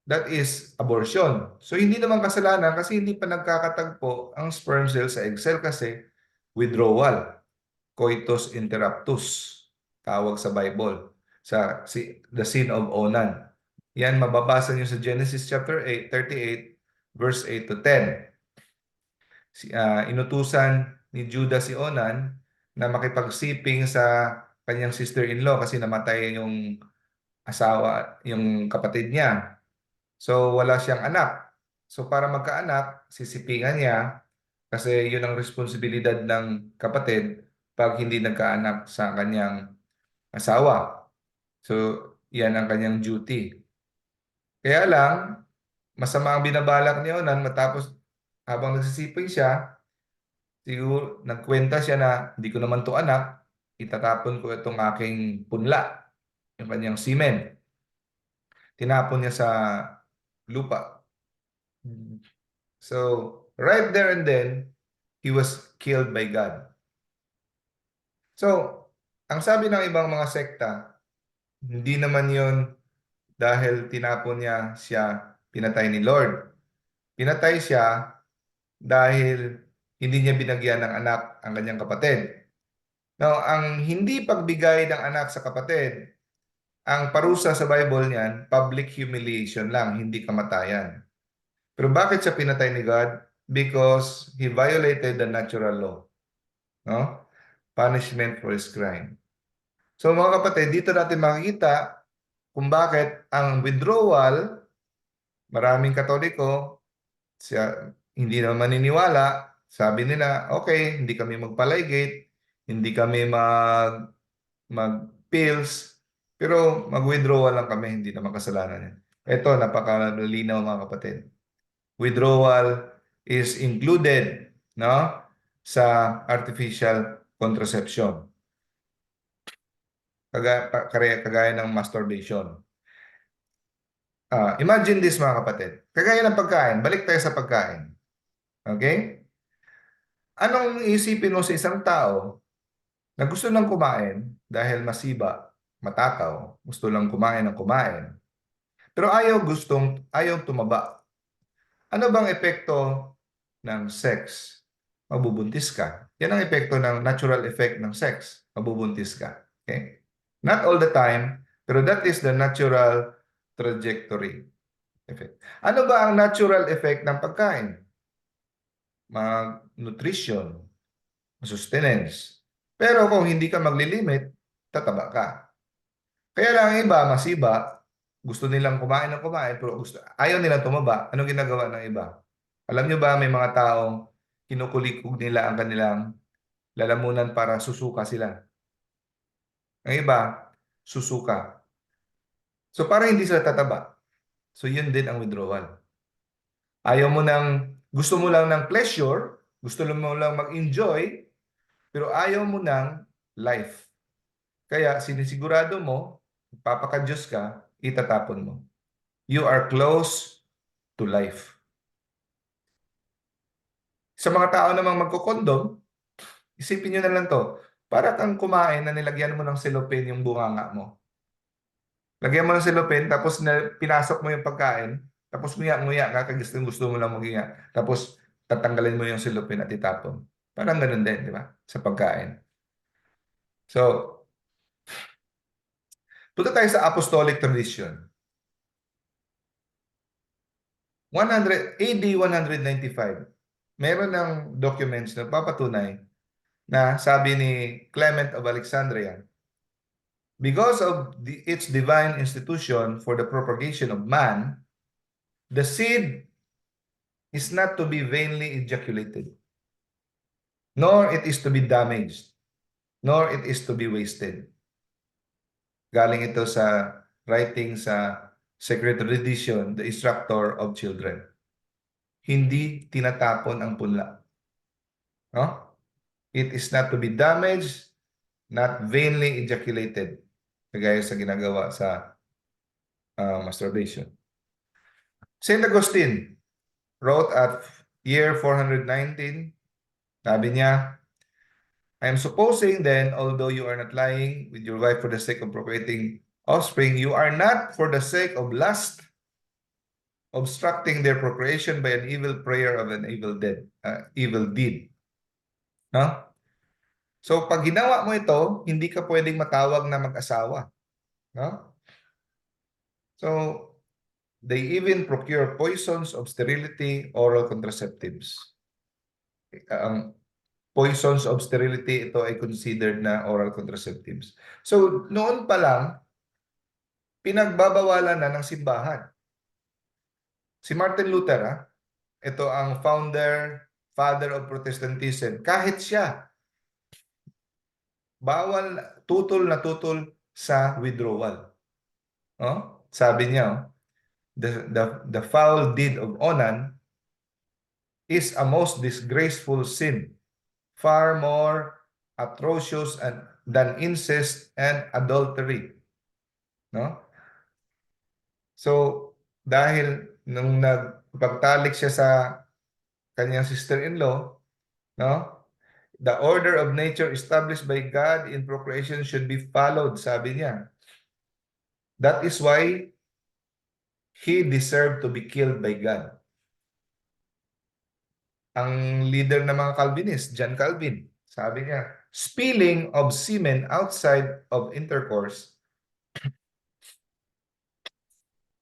Speaker 1: that is abortion. So, hindi naman kasalanan kasi hindi pa nagkakatagpo ang sperm cell sa egg cell kasi withdrawal. Coitus interruptus, tawag sa Bible. The sin of Onan. Yan, mababasa nyo sa Genesis chapter 38, verse 8 to 10. Inutusan ni Judah si Onan na makipagsiping sa kanyang sister-in-law kasi namatay yung yung kapatid niya. So, wala siyang anak. So, para magkaanak, sisipingan niya kasi yun ang responsibilidad ng kapatid pag hindi nagkaanak sa kanyang asawa. So, yan ang kanyang duty. Kaya lang, masama ang binabalak ni Onan matapos habang nagsisiping siya, siguro nagkwenta siya na hindi ko naman to anak, itatapon ko itong aking punla, yung kanyang semen. Tinapon niya sa lupa. So, right there and then, he was killed by God. So, ang sabi ng ibang mga sekta, hindi naman yon dahil tinapon niya siya, pinatay ni Lord. Pinatay siya dahil hindi niya binagyan ng anak ang kanyang kapatid. Now, ang hindi pagbigay ng anak sa kapatid, ang parusa sa Bible niyan, public humiliation lang, hindi kamatayan. Pero bakit siya pinatay ni God? Because he violated the natural law. No? Punishment for his crime. So mga kapatid, dito natin makikita kung bakit ang withdrawal, maraming Katoliko, hindi naman maniniwala, sabi nila, okay, hindi kami magpalaygate, hindi kami mag-pills, pero mag-withdrawal lang kami, hindi naman kasalanan yan. Ito, napakalinaw mga kapatid. Withdrawal is included, no, sa artificial contraception. Kagaya ng masturbation. Imagine this mga kapatid. Kagaya ng pagkain. Balik tayo sa pagkain. Okay? Anong isipin mo sa isang tao na gusto lang kumain dahil masiba, matakaw, gusto lang kumain ng kumain, pero ayaw tumaba. Ano bang epekto ng sex? Mabubuntis ka. Yan ang epekto ng natural effect ng sex. Mabubuntis ka. Okay? Not all the time, pero that is the natural trajectory effect. Ano ba ang natural effect ng pagkain? Nutrition, sustenance. Pero kung hindi ka maglilimit, tataba ka. Kaya lang ang iba, masiba, gusto nilang kumain ng kumain, pero ayaw nilang tumaba. Anong ginagawa ng iba? Alam nyo ba, may mga taong kinukulikog nila ang kanilang lalamunan para susuka sila. Ang iba, susuka. So para hindi sila tataba. So yun din ang withdrawal. Gusto mo lang ng pleasure, gusto mo lang mag-enjoy, pero ayaw mo ng life. Kaya sinisigurado mo, papaka-Diyos ka, itatapon mo. You are close to life. Sa mga tao namang magkukondom, isipin nyo na lang to, para kang kumain na nilagyan mo ng cellophane yung bunganga mo. Lagyan mo ng cellophane, tapos pinasok mo yung pagkain, tapos nguya-nguya ka, gusto mo lang mag-nguya. Tapos tatanggalin mo yung cellophane at itapon. Parang ganun din, di ba? Sa pagkain. So, punta tayo sa apostolic tradition. 100, AD 195, meron ng documents na papatunay na sabi ni Clement of Alexandria, because of its divine institution for the propagation of man, the seed is not to be vainly ejaculated, nor it is to be damaged, nor it is to be wasted. Galing ito sa writing sa Sacred Tradition, the instructor of children. Hindi tinatapon ang punla. No? It is not to be damaged, not vainly ejaculated. Kagaya sa ginagawa sa masturbation. St. Augustine wrote at year 419, sabi niya, I am supposing then, although you are not lying with your wife for the sake of procreating offspring, you are not for the sake of lust, obstructing their procreation by an evil prayer of an evil deed. No? So pag ginawa mo ito, hindi ka pwedeng matawag na mag-asawa. No? So they even procure poisons of sterility, oral contraceptives. Poisons of sterility, ito ay considered na oral contraceptives. So noon pa lang, pinagbabawalan na ng simbahan. Si Martin Luther, ito ang father of Protestantism. Kahit siya, bawal, tutol na tutol sa withdrawal. Oh? Sabi niya, the foul deed of onan is a most disgraceful sin, far more atrocious than incest and adultery. No? So, dahil nung nagpagtalik siya sa kanyang sister-in-law, no? The order of nature established by God in procreation should be followed, sabi niya. That is why he deserved to be killed by God. ang leader ng mga Calvinist, John Calvin, sabi niya, spilling of semen outside of intercourse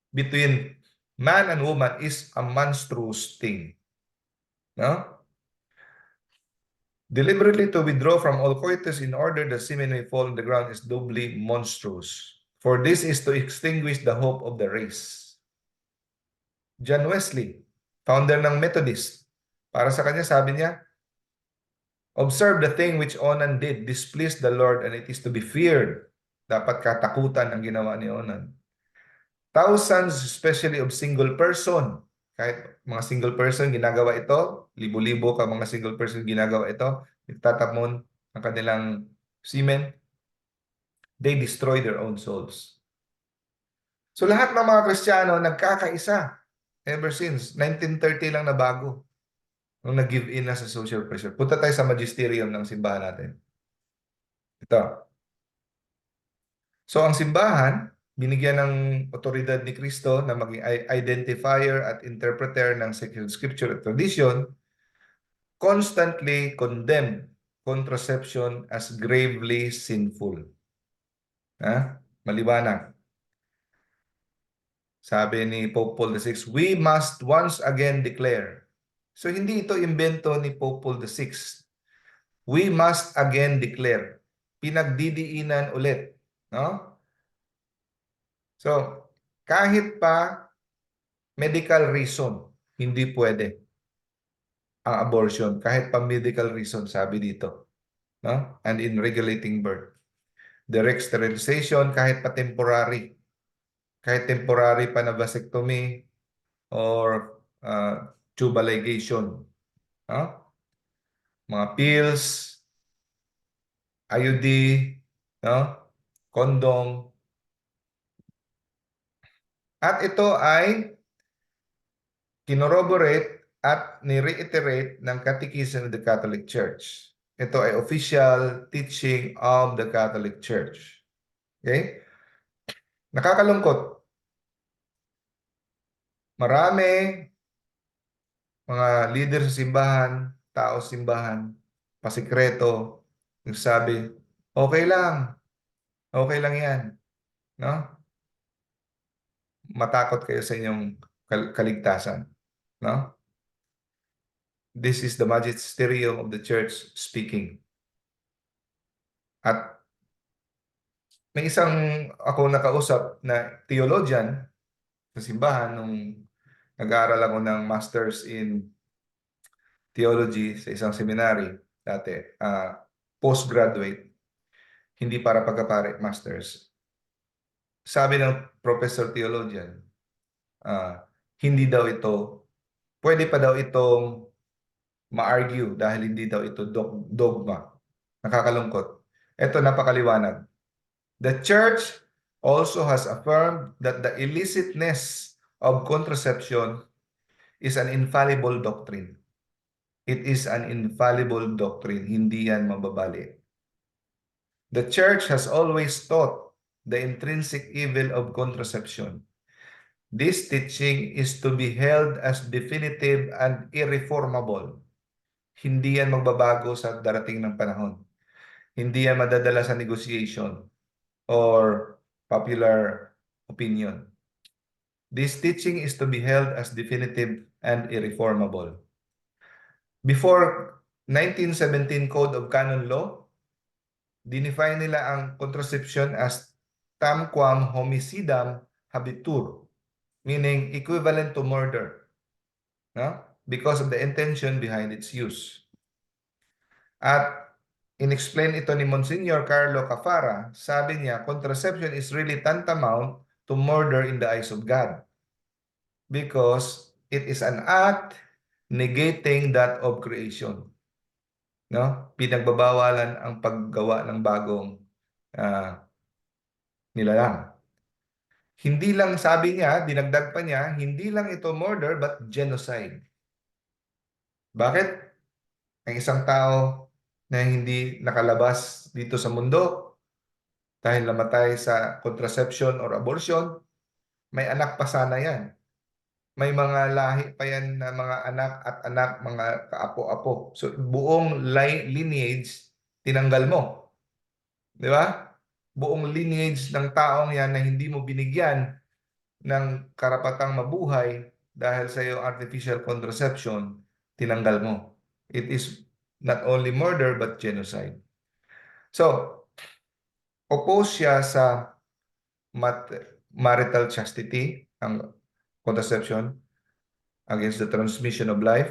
Speaker 1: between man and woman is a monstrous thing. No? Deliberately to withdraw from all coitus in order that semen may fall on the ground is doubly monstrous. For this is to extinguish the hope of the race. John Wesley, founder ng Methodist, para sa kanya sabi niya, observe the thing which Onan did, displeased the Lord, and it is to be feared. Dapat katakutan ang ginawa ni Onan. Thousands, especially of single person, kahit mga single person ginagawa ito, libo-libo ka mga single person ginagawa ito, nagtatapon ang kanilang semen, they destroy their own souls. So lahat ng mga Kristiyano nagkakaisa ever since 1930 lang na bago nung nag-give in na sa social pressure. Punta tayo sa magisterium ng simbahan natin. Ito. So ang simbahan, binigyan ng otoridad ni Kristo na maging identifier at interpreter ng sacred scripture at tradition, constantly condemned contraception as gravely sinful. Maliwanag. Sabi ni Pope Paul VI, we must once again declare. So hindi ito imbento ni Pope Paul VI. We must again declare. Pinagdidiinan ulit. No? So, kahit pa medical reason, hindi pwede ang abortion. Kahit pa medical reason, sabi dito. No? And in regulating birth. Direct sterilization, kahit pa temporary. Kahit temporary pa na vasectomy or tubal ligation. No? Mga pills, IUD, no? Condom. At ito ay kinoroborate at ni-reiterate ng Catechism of the Catholic Church. Ito ay official teaching of the Catholic Church. Okay? Nakakalungkot. Marami mga leader sa simbahan, tao sa simbahan, pasikreto, nagsabi, okay lang yan. No? Matakot kayo sa inyong kaligtasan. No? This is the magisterium of the church speaking. At may isang ako nakausap na theologian sa simbahan nung nag-aaral ako ng Masters in Theology sa isang seminary dati, postgraduate, hindi para pagkapare, Masters. Sabi ng professor theologian, hindi daw ito, pwede pa daw itong ma-argue dahil hindi daw ito dogma. Nakakalungkot. Ito napakaliwanag. The church also has affirmed that the illicitness of contraception is an infallible doctrine. It is an infallible doctrine. Hindi yan mababali. The church has always taught the intrinsic evil of contraception. This teaching is to be held as definitive and irreformable. Hindi yan magbabago sa darating ng panahon. Hindi yan madadala sa negotiation or popular opinion. This teaching is to be held as definitive and irreformable. Before 1917 Code of Canon Law, dinefine nila ang contraception as tamquam homicidam habetur, meaning equivalent to murder, no? Because of the intention behind its use. At in-explain ito ni Monsignor Carlo Cafara, sabi niya, contraception is really tantamount to murder in the eyes of God because it is an act negating that of creation. No? Pinagbabawalan ang paggawa ng bagong nilalang. Hindi lang, sabi niya, dinagdag pa niya, hindi lang ito murder but genocide. Bakit? Ang isang tao na hindi nakalabas dito sa mundo dahil namatay sa contraception or abortion, may anak pa sana yan. may mga lahi pa yan na mga anak at anak, mga kaapo-apo. So, buong lineage, tinanggal mo. Di ba? Buong lineage ng taong yan na hindi mo binigyan ng karapatang mabuhay dahil sa iyong artificial contraception, tinanggal mo. It is not only murder but genocide. So, oppose siya sa marital chastity, ang contraception, against the transmission of life,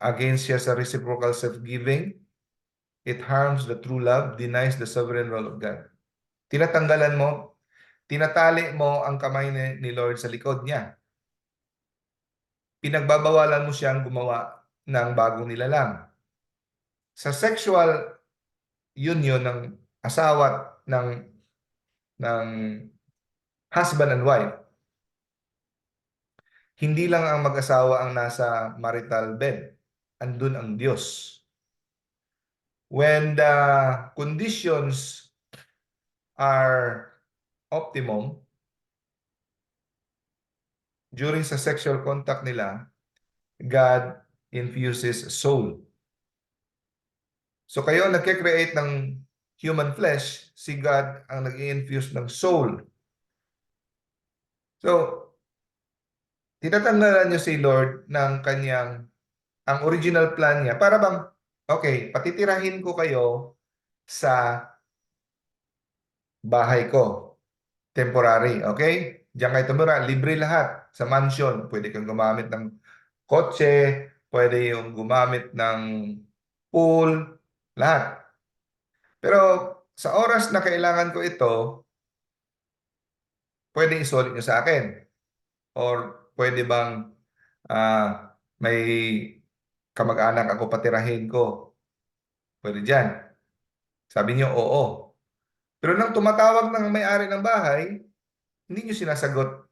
Speaker 1: against siya sa reciprocal self-giving. It harms the true love, denies the sovereign role of God. Tinatanggalan mo, tinatali mo ang kamay ni Lord sa likod niya. Pinagbabawalan mo siyang gumawa ng bagong nilalang. Sa sexual union ng asawa ng husband and wife, hindi lang ang mag-asawa ang nasa marital bed. Andun ang Diyos. When the conditions are optimum, during sa sexual contact nila, God infuses soul. So kayo nagke-create ng human flesh, si God ang nag-i-infuse ng soul. So, tinatanggalan niyo si Lord ng kanyang, ang original plan niya. Para bang, okay, patitirahin ko kayo sa bahay ko. Temporary, okay? Diyan kayo tumira, libre lahat sa mansion. Pwede kang gumamit ng kotse, pwede yung gumamit ng pool, lahat. Pero sa oras na kailangan ko ito, pwede isulit nyo sa akin. Or pwede bang may kamag-anak ako patirahin ko? Pwede dyan. Sabi niyo, oo. Pero nang tumatawag ng may-ari ng bahay, hindi nyo sinasagot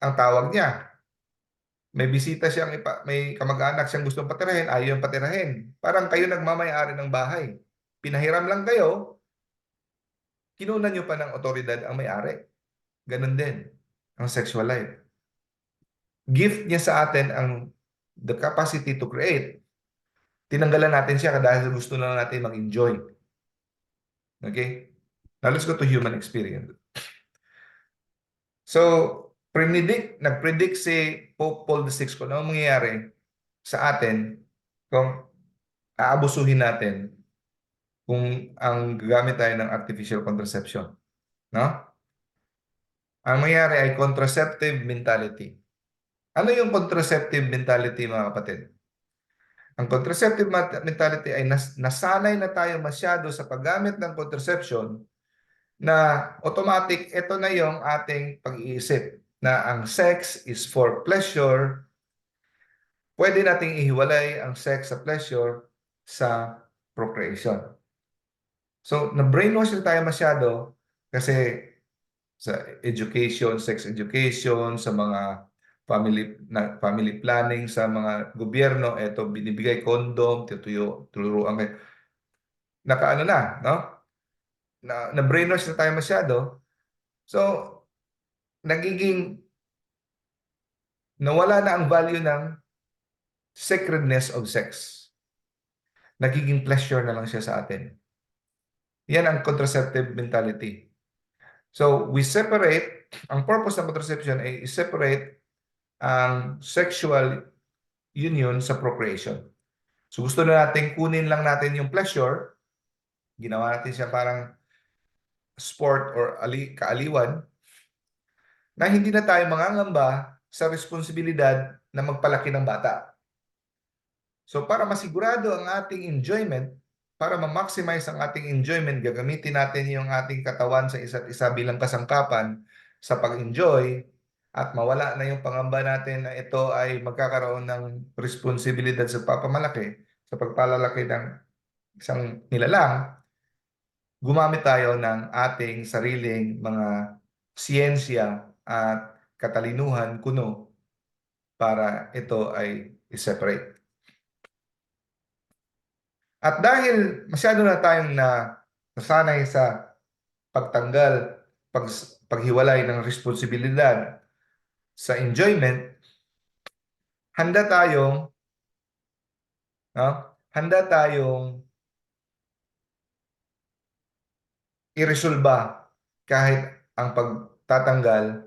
Speaker 1: ang tawag niya. May bisita siyang, may kamag-anak siyang gustong patirahin, ayaw yung patirahin. Parang kayo nagmamay-ari ng bahay. Pinahiram lang kayo, kinunan nyo pa ng otoridad ang may-ari. Ganon din ang sexual life. Gift niya sa atin ang the capacity to create. Tinanggalan natin siya dahil gusto na natin mag-enjoy. Okay? Now let's go to human experience. So, nag-predict si Pope Paul VI kung ano mangyayari sa atin kung aabusuhin natin kung ang gagamit tayo ng artificial contraception. No? Ang mangyayari ay contraceptive mentality. Ano yung contraceptive mentality, mga kapatid? Ang contraceptive mentality ay nasanay na tayo masyado sa paggamit ng contraception na automatic ito na yung ating pag-iisip na ang sex is for pleasure. Pwede nating ihiwalay ang sex sa pleasure sa procreation. So, na-brainwash na tayo masyado kasi sa education, sex education, sa mga family planning sa mga gobyerno, eto binibigay condom, turuan kayo. Nakaano na, no? Na-brainwash na tayo masyado. So, nagiging nawala na ang value ng sacredness of sex. Nagiging pleasure na lang siya sa atin. Yan ang contraceptive mentality. So, we separate, ang purpose ng contraception ay separate ang sexual union sa procreation. So, gusto na natin kunin lang natin yung pleasure, ginawa natin siya parang sport or kaaliwan, na hindi na tayo mangangamba sa responsibilidad na magpalaki ng bata. So para masigurado ang ating enjoyment, para ma-maximize ang ating enjoyment, gagamitin natin yung ating katawan sa isa't isa bilang kasangkapan sa pag-enjoy at mawala na yung pangamba natin na ito ay magkakaroon ng responsibilidad sa papamalaki, sa pagpalalaki ng isang nilalang. Gumamit tayo ng ating sariling mga siyensya at katalinuhan kuno para ito ay i-separate. At dahil masyado na tayong nasanay sa pagtanggal, paghiwalay ng responsibilidad sa enjoyment, handa tayong, no? Handa tayong iresolba kahit ang pagtatanggal,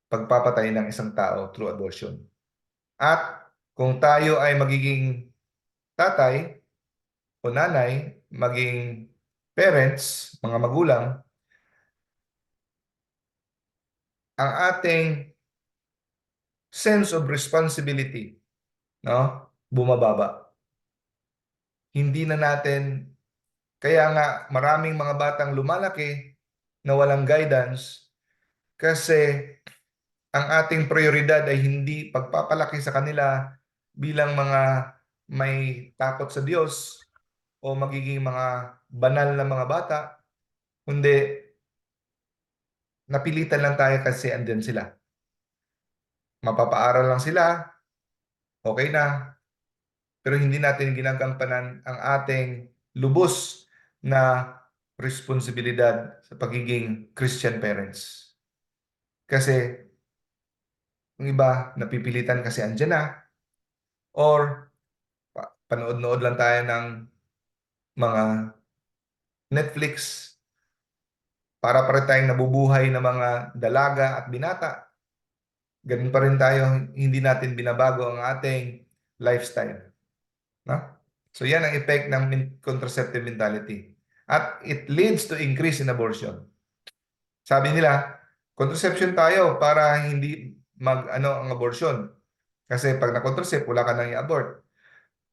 Speaker 1: pagpapatay ng isang tao through abortion. At kung tayo ay magiging tatay o nanay, maging parents, mga magulang, ang ating sense of responsibility, no, bumababa. Hindi na natin, kaya nga maraming mga batang lumalaki na walang guidance kasi ang ating prioridad ay hindi pagpapalaki sa kanila bilang mga may takot sa Diyos o magiging mga banal na mga bata, kundi napilitan lang tayo kasi andyan sila. Mapapaaral lang sila, okay na, pero hindi natin ginagampanan ang ating lubos na responsibilidad sa pagiging Christian parents. Kasi yung iba, napipilitan kasi andyan na, or panood-nood lang tayo ng mga Netflix para pa rin tayong nabubuhay ng mga dalaga at binata. Ganun pa rin tayo, hindi natin binabago ang ating lifestyle. No? So yan ang effect ng contraceptive mentality. At it leads to increase in abortion. Sabi nila, contraception tayo para hindi ang abortion. Kasi pag na-contracept, wala ka nang i-abort.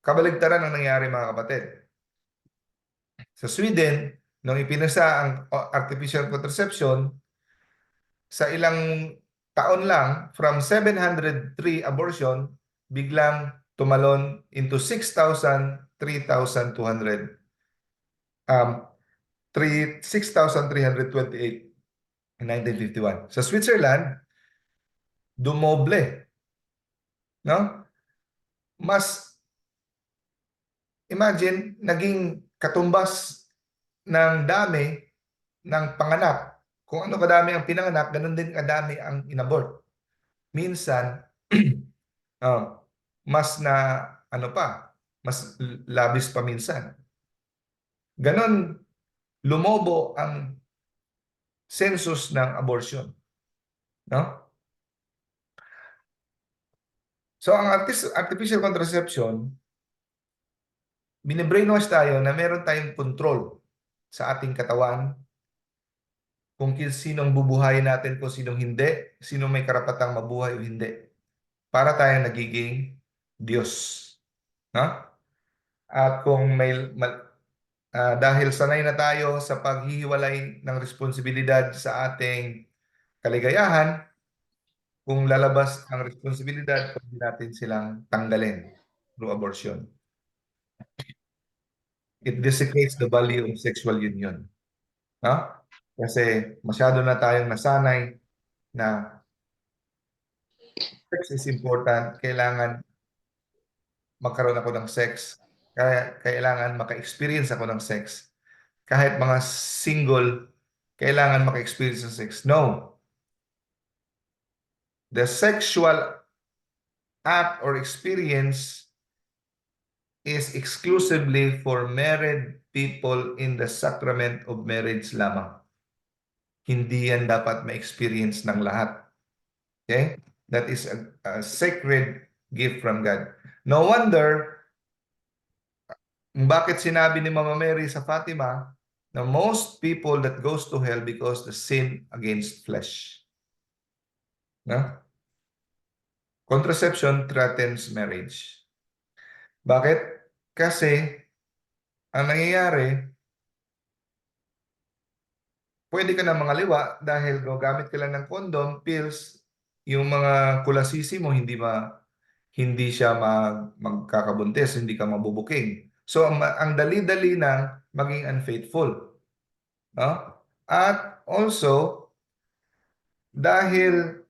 Speaker 1: Kabaligtaran ang nangyari mga kapatid. Sa Sweden, nung ipinasa ang artificial contraception, sa ilang taon lang, from 703 abortion, biglang tumalon into 6,000, 3,200, 6,328 in 1951. Sa Switzerland, dumoble, no? Mas, imagine, naging katumbas ng dami ng panganak. Kung ano kadami ang pinanganak, ganun din kadami ang inabort. Minsan, oh, mas na, ano pa, mas labis pa minsan. Ganon, lumobo ang census ng abortion. No? So, ang artificial contraception, bine-brainwash tayo na meron tayong control sa ating katawan, kung sinong bubuhayin natin, kung sinong hindi, sinong may karapatang mabuhay o hindi. Para tayo nagiging Diyos. No? At kung dahil sanay na tayo sa paghihiwalay ng responsibilidad sa ating kaligayahan, kung lalabas ang responsibilidad, pwede natin silang tanggalin through abortion. It desecrates the value of sexual union. No? Kasi masyado na tayong nasanay na sex is important, kailangan magkaroon ako ng sex, kailangan maka-experience ako ng sex. Kahit mga single, kailangan maka-experience ng sex. No. The sexual act or experience is exclusively for married people in the sacrament of marriage lamang. Hindi yan dapat ma-experience ng lahat. Okay? That is a sacred gift from God. No wonder bakit sinabi ni Mama Mary sa Fatima na most people that goes to hell because the sin against flesh. No? Contraception threatens marriage. Bakit? Kasi ang nangyayari, pwede ka na mangaliwa dahil gamit ka lang ng condom, pills, yung mga kulasisi mo hindi siya magkakabuntis, hindi ka mabubuking. So ang dali-dali na maging unfaithful. No? At also, dahil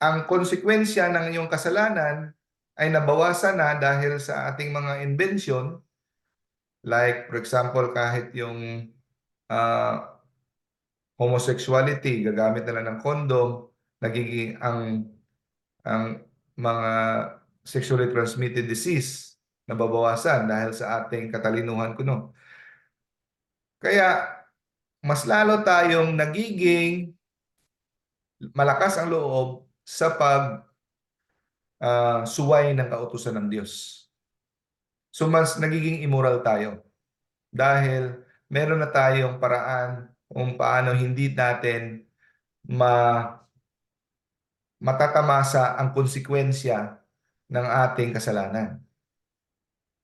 Speaker 1: ang konsekwensya ng iyong kasalanan ay nabawasan na dahil sa ating mga invention, like for example, kahit yung homosexuality, gagamit na lang ng condom, nagiging ang mga sexually transmitted disease nababawasan dahil sa ating katalinuhan kuno. Kaya mas lalo tayong nagiging malakas ang loob sa suway ng kautusan ng Diyos. So mas nagiging immoral tayo dahil meron na tayong paraan kung paano hindi natin matatamasa ang konsekwensya ng ating kasalanan.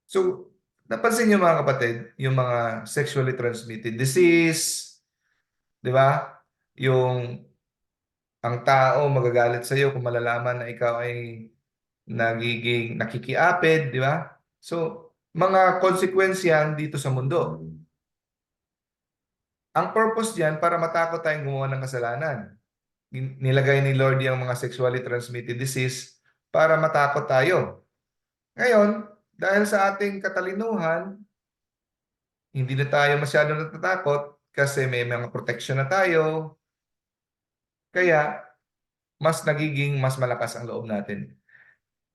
Speaker 1: So, napansin niyo mga kapatid, yung mga sexually transmitted disease, di ba? Yung ang tao magagalit sa iyo kung malalaman na ikaw ay nagiging nakikiapid, di ba? So, mga konsekwensya dito sa mundo. Ang purpose diyan para matakot tayong gumawa ng kasalanan. Nilagay ni Lord yung mga sexually transmitted disease para matakot tayo. Ngayon, dahil sa ating katalinuhan, hindi na tayo masyado natatakot kasi may mga protection na tayo. Kaya, mas malakas ang loob natin.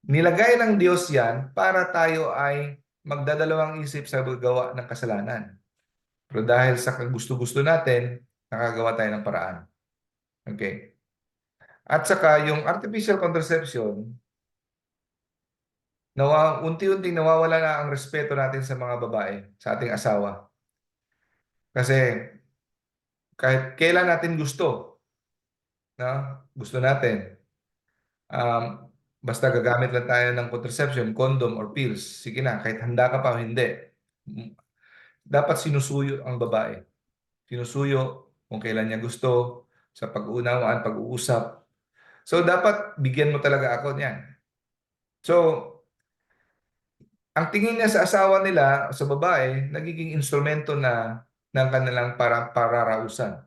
Speaker 1: Nilagay ng Diyos yan para tayo ay magdadalawang isip sa paggawa ng kasalanan. Pero dahil sa gusto-gusto natin, nakagawa tayo ng paraan. Okay? At saka yung artificial contraception, unti-unting nawawala na ang respeto natin sa mga babae, sa ating asawa. Kasi kahit kailan natin gusto, gusto natin, basta gagamit lang tayo ng contraception, condom or pills, sige na, kahit handa ka pa o hindi. Dapat sinusuyo ang babae. Sinusuyo kung kailan niya gusto, sa pag-uunawaan, pag-uusap. So, dapat bigyan mo talaga ako niyan. So, ang tingin niya sa asawa nila, sa babae, nagiging instrumento na ng kanilang pararausan.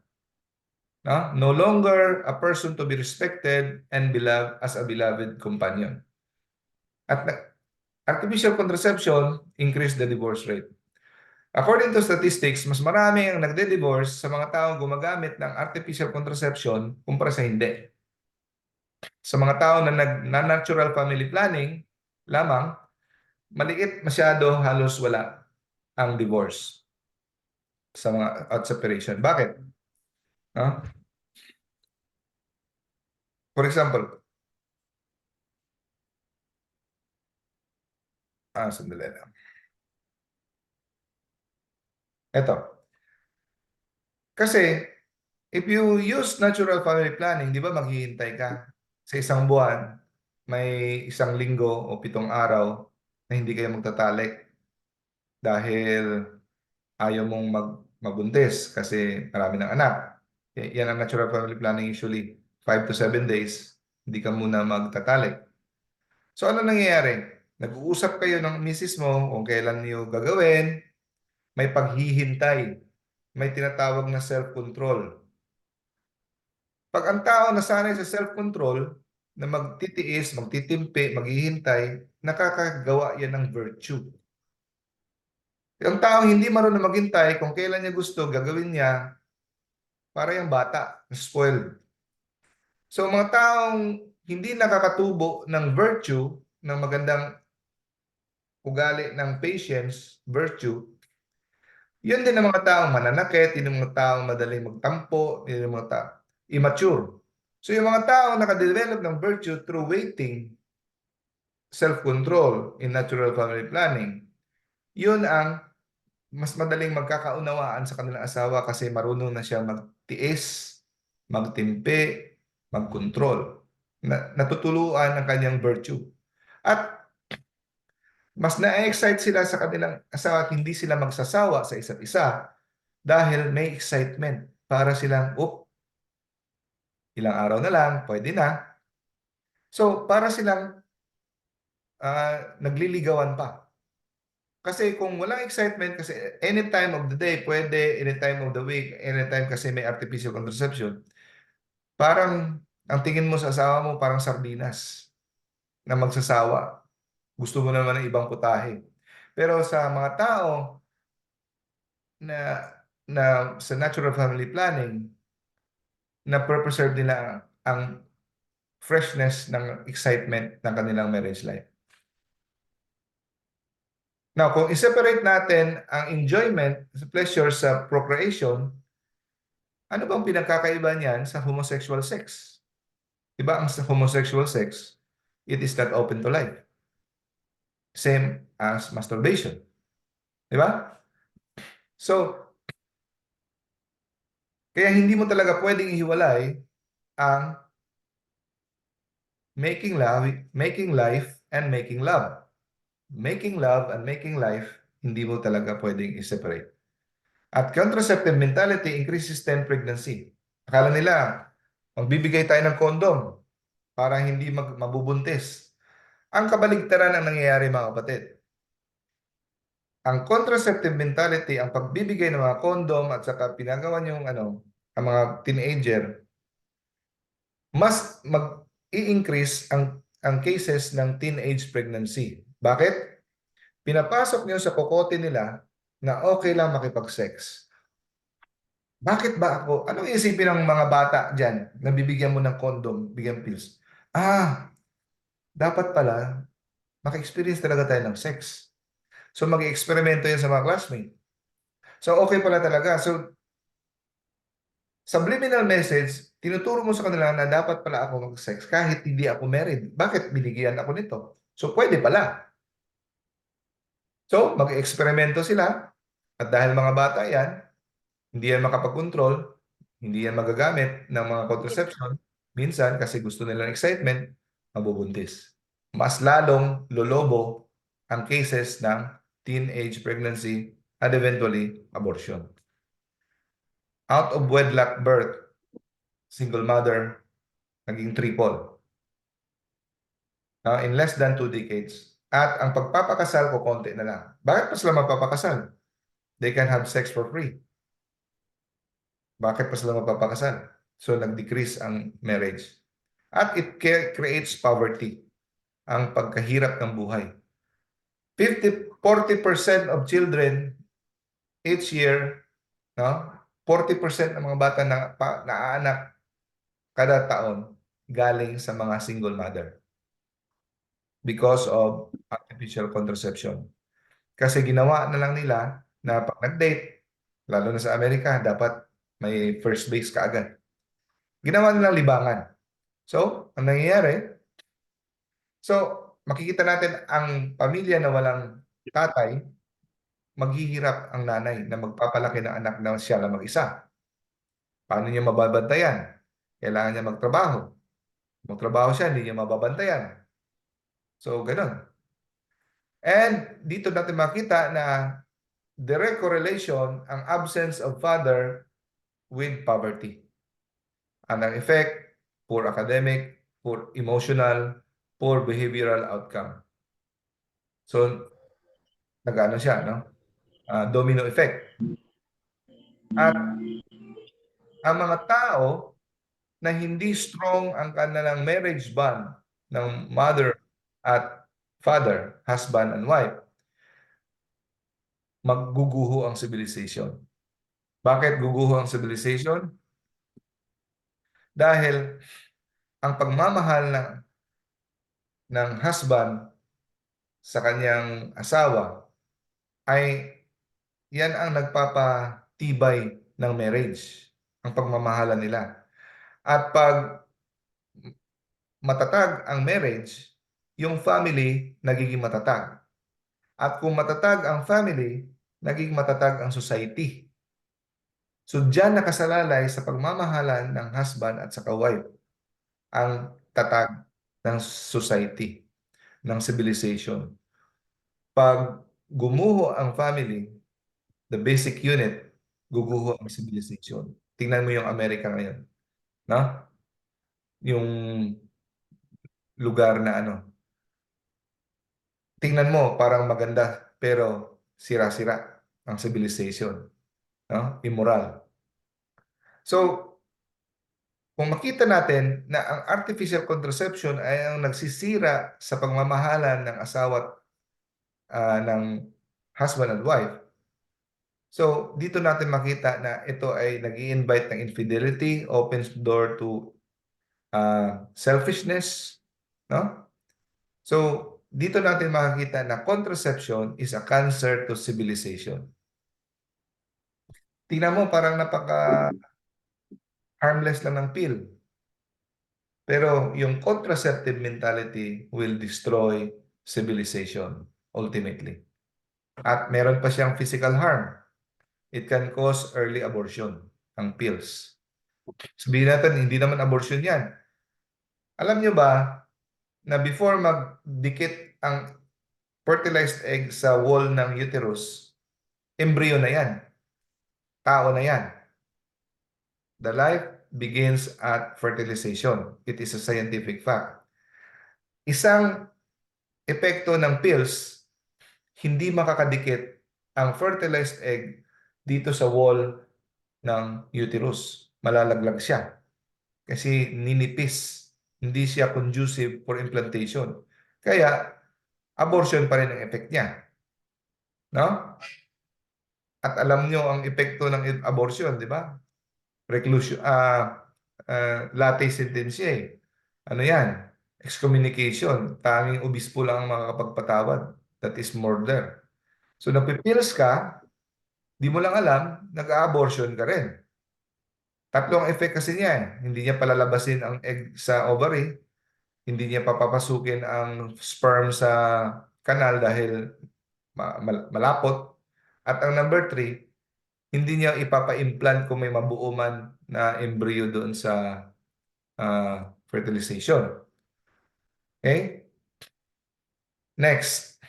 Speaker 1: No longer a person to be respected and beloved as a beloved companion. At artificial contraception increase the divorce rate. According to statistics, mas marami ang nagde-divorce sa mga taong gumagamit ng artificial contraception kumpara sa hindi. Sa mga tao na natural family planning lamang, maliit masyado, halos wala ang divorce sa mga at separation. Bakit? For example, sandali lang. Ito. Kasi, if you use natural family planning, di ba maghihintay ka sa isang buwan, may isang linggo o 7 araw na hindi kayo magtatalik dahil ayaw mong mabuntis kasi marami ng anak. Yan ang natural family planning, usually 5 to 7 days, hindi ka muna magtatalik. So ano nangyayari? Nag-uusap kayo ng misis mo kung kailan niyo gagawin, may paghihintay, may tinatawag na self-control. Pag ang tao nasanay sa self-control, na magtitiis, magtitimpi, maghihintay, nakakagawa yan ng virtue. Ang taong hindi marunong maghintay, kung kailan niya gusto, gagawin niya, para yung bata, spoiled. So mga taong hindi nakakatubo ng virtue, ng magandang ugali ng patience, virtue, yun din ang mga taong mananakit, yun ang mga taong madaling magtampo, yun ang mga taong immature. So yung mga taong nakadevelop ng virtue through waiting, self-control, in natural family planning, yun ang mas madaling magkakaunawaan sa kanilang asawa kasi marunong na siya magtiis, magtimpi, magkontrol. Natutuluan ang kanyang virtue. At mas na-excite sila sa kanilang asawa at hindi sila magsasawa sa isa't isa dahil may excitement para silang, ilang araw na lang, pwede na. So, para silang nagliligawan pa. Kasi kung walang excitement, kasi any time of the day, pwede, any time of the week, anytime kasi may artificial contraception, parang ang tingin mo sa asawa mo parang sardinas na magsasawa. Gusto mo naman ng ibang putahe. Pero sa mga tao na sa natural family planning, na preserve nila ang freshness ng excitement ng kanilang marriage life. Now, kung i-separate natin ang enjoyment, pleasure sa procreation, ano bang pinagkakaiba niyan sa homosexual sex? Diba ang sa homosexual sex, it is not open to life. Same as masturbation. Diba? So, kaya hindi mo talaga pwedeng ihiwalay ang making life and making love. Making love and making life, hindi mo talaga pwedeng i-separate. At contraceptive mentality increases teen pregnancy. Akala nila, magbibigay tayo ng condom para hindi mabubuntis. Ang kabaligtaran ang nangyayari, mga kapatid. Ang contraceptive mentality, ang pagbibigay ng mga condom at saka pinagawa yung ang mga teenager, mas mag-i-increase ang cases ng teenage pregnancy. Bakit? Pinapasok niyo sa kokote nila na okay lang makipag-sex. Bakit ba ako? Anong isipin ng mga bata dyan na bibigyan mo ng condom, bigyan pills? Dapat pala, maka-experience talaga tayo ng sex. So, mag-eksperimento yan sa mga classmate. So, okay pala talaga. So, subliminal message, tinuturo mo sa kanila na dapat pala ako mag-sex kahit hindi ako married. Bakit binigyan ako nito? So, pwede pala. So, mag-eksperimento sila. At dahil mga bata yan, hindi yan makapag-control, hindi yan magagamit ng mga contraception, minsan kasi gusto nila ng excitement, mabubuntis. Mas lalong lolobo ang cases ng teenage pregnancy and eventually abortion. Out of wedlock birth, single mother, naging triple. In less than 2 decades. At ang pagpapakasal ko, konti na lang. Bakit pa sila magpapakasal? They can have sex for free. Bakit pa sila magpapakasal? So, nag-decrease ang marriage. At it creates poverty, ang pagkahirap ng buhay. 40% of children each year, 40% ng mga bata na naanak kada taon galing sa mga single mother because of artificial contraception. Kasi ginawa na lang nila na pag nag-date, lalo na sa Amerika, dapat may first base ka agad. Ginawa nilang libangan. So, ang nangyayari, makikita natin ang pamilya na walang tatay, maghihirap ang nanay na magpapalaki ng anak na siya lang mag-isa. Paano niya mababantayan? Kailangan niya magtrabaho. Magtrabaho siya, hindi niya mababantayan. So, ganun. And dito natin makita na direct correlation ang absence of father with poverty. Ang effect, poor academic, poor emotional, poor behavioral outcome. So, nag-ano siya, domino effect. At ang mga tao na hindi strong ang kanilang marriage bond ng mother at father, husband and wife, magguguho ang civilization. Bakit guguho ang civilization? Dahil ang pagmamahal ng husband sa kanyang asawa ay yan ang nagpapatibay ng marriage, ang pagmamahalan nila. At pag matatag ang marriage, yung family nagiging matatag. At kung matatag ang family, nagiging matatag ang society. So diyan nakasalalay sa pagmamahalan ng husband at saka wife ang tatag ng society, ng civilization. Pag gumuho ang family, the basic unit, guguho ang civilization. Tingnan mo yung Amerika ngayon. No? Yung lugar na tingnan mo parang maganda pero sira-sira ang civilization. No? Immoral. So, kung makita natin na ang artificial contraception ay ang nagsisira sa pagmamahalan ng asawa at ng husband and wife, so dito natin makita na ito ay nag-i-invite ng infidelity, opens door to selfishness, no? So, dito natin makikita na contraception is a cancer to civilization. Tingnan mo, parang napaka-harmless lang ng pill. Pero yung contraceptive mentality will destroy civilization ultimately. At meron pa siyang physical harm. It can cause early abortion, ang pills. Sabihin natin, hindi naman abortion yan. Alam nyo ba na before magdikit ang fertilized egg sa wall ng uterus, embryo na yan. Tao na yan. The life begins at fertilization. It is a scientific fact. Isang epekto ng pills, hindi makakadikit ang fertilized egg dito sa wall ng uterus. Malalaglag siya. Kasi ninipis. Hindi siya conducive for implantation. Kaya, abortion pa rin ang effect niya. No? At alam nyo ang epekto ng abortion, di ba? Reclusion, latay sentensya eh. Ano yan? Excommunication. Tanging obispo lang ang makakapagpatawad. That is murder. So napipils ka, di mo lang alam, nag-abortion ka rin. Tatlong effect kasi niya eh. Hindi niya palalabasin ang egg sa ovary, hindi niya papapasukin ang sperm sa kanal dahil malapot. At ang number 3, hindi niya ipapa-implant kung may mabuo man na embryo doon sa fertilization. Okay? Next,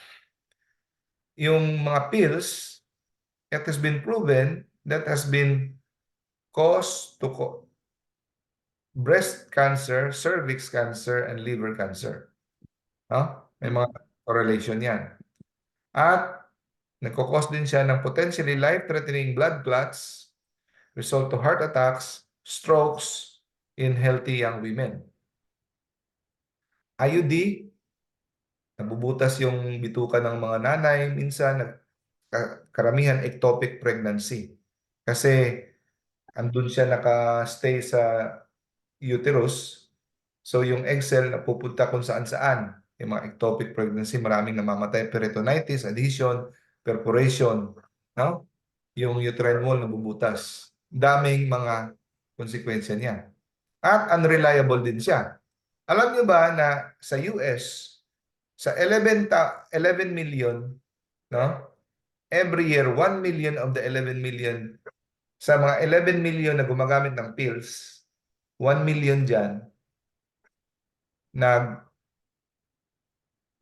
Speaker 1: yung mga pills, it has been proven that has been caused to breast cancer, cervix cancer, and liver cancer. No? May mga correlation yan. At nagkakos din siya ng potentially life-threatening blood clots, result to heart attacks, strokes in healthy young women. IUD, nabubutas yung bituka ng mga nanay, minsan karamihan ectopic pregnancy. Kasi andun siya naka-stay sa uterus. So yung egg cell napupunta kung saan-saan. Yung mga ectopic pregnancy, maraming namamatay. Peritonitis, adhesion, perforation. No? Yung uterine wall nabubutas. Daming mga konsekwensya niya. At unreliable din siya. Alam niyo ba na sa US, sa 11 million, no? Every year, 1 million of the 11 million, sa mga 11 million na gumagamit ng pills, 1 million dyan,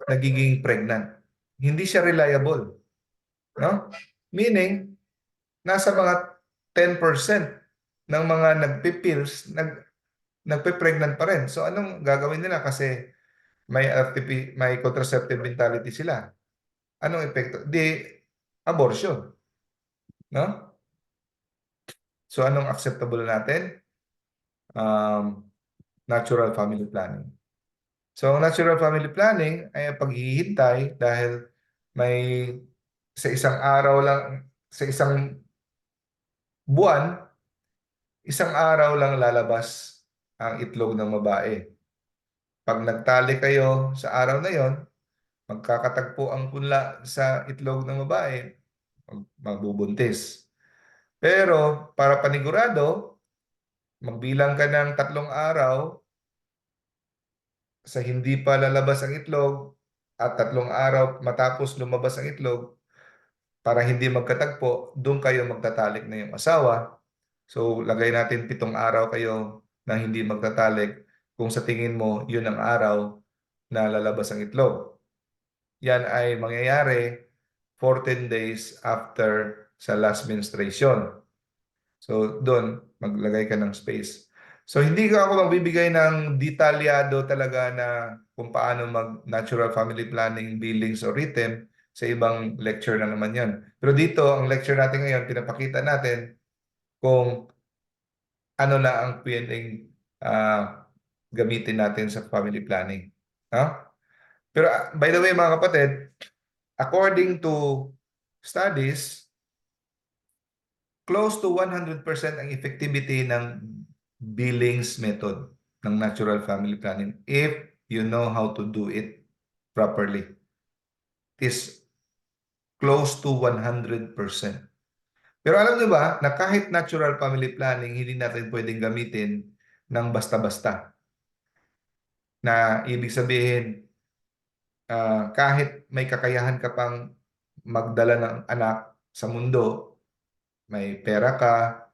Speaker 1: nagiging pregnant. Hindi siya reliable. No? Meaning, nasa mga 10% ng mga nagpipills, nagpe-pregnant pa rin. So anong gagawin nila? Kasi may contraceptive mentality sila. Anong epekto? Abortion. No? So anong acceptable natin? Natural family planning. So, ang natural family planning ay ang paghihintay dahil may sa isang araw lang, sa isang buwan, isang araw lang lalabas ang itlog ng babae. Pag nagtali kayo sa araw na yon, magkakatagpo ang punla sa itlog ng babae, magbubuntis. Pero para panigurado, magbilang ka ng 3 araw sa hindi pa lalabas ang itlog at 3 araw matapos lumabas ang itlog, para hindi magkatagpo, doon kayo magtatalik na yung asawa. So, lagay natin 7 araw kayo na hindi magtatalik kung sa tingin mo yun ang araw na lalabas ang itlog. Yan ay mangyayari 14 days after sa last menstruation. So, doon, maglagay ka ng space. So, hindi ko ako magbibigay ng detalyado talaga na kung paano mag-natural family planning, billings, o rhythm. Sa ibang lecture na naman yan. Pero dito, ang lecture natin ngayon, pinapakita natin kung ano na ang pwedeng gamitin natin sa family planning. Pero by the way, mga kapatid, according to studies, close to 100% ang effectivity ng billings method. ng natural family planning if you know how to do it properly. It is close to 100%. Pero alam niyo ba na kahit natural family planning, hindi natin pwedeng gamitin ng basta-basta. Na ibig sabihin, kahit may kakayahan ka pang magdala ng anak sa mundo, may pera ka,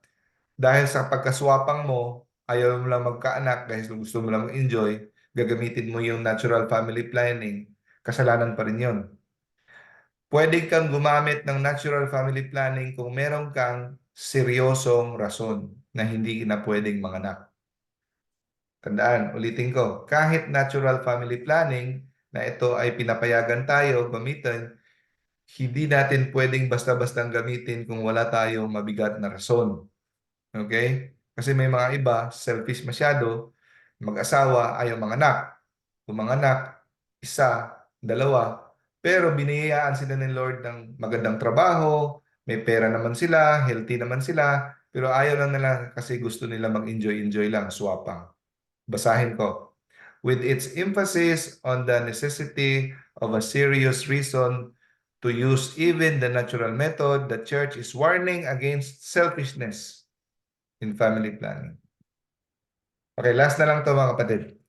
Speaker 1: dahil sa pagkaswapang mo, ayaw mo lang magkaanak dahil gusto mo lang enjoy, gagamitin mo yung natural family planning, kasalanan pa rin yun. Pwede kang gumamit ng natural family planning kung meron kang seryosong rason na hindi na pwedeng manganak. Tandaan, ulitin ko, kahit natural family planning na ito ay pinapayagan tayo gamitin, hindi natin pwedeng basta-bastang gamitin kung wala tayong mabigat na rason. Okay? Kasi may mga iba, selfish masyado, mag-asawa, ayaw manganak. Kung manganak, isa, dalawa, pero biniyayaan sila ng Lord ng magandang trabaho, may pera naman sila, healthy naman sila, pero ayaw lang nila kasi gusto nila mag-enjoy-enjoy lang, swapang. Basahin ko. With its emphasis on the necessity of a serious reason to use even the natural method, the church is warning against selfishness in family planning. Okay, last na lang to mga kapatid.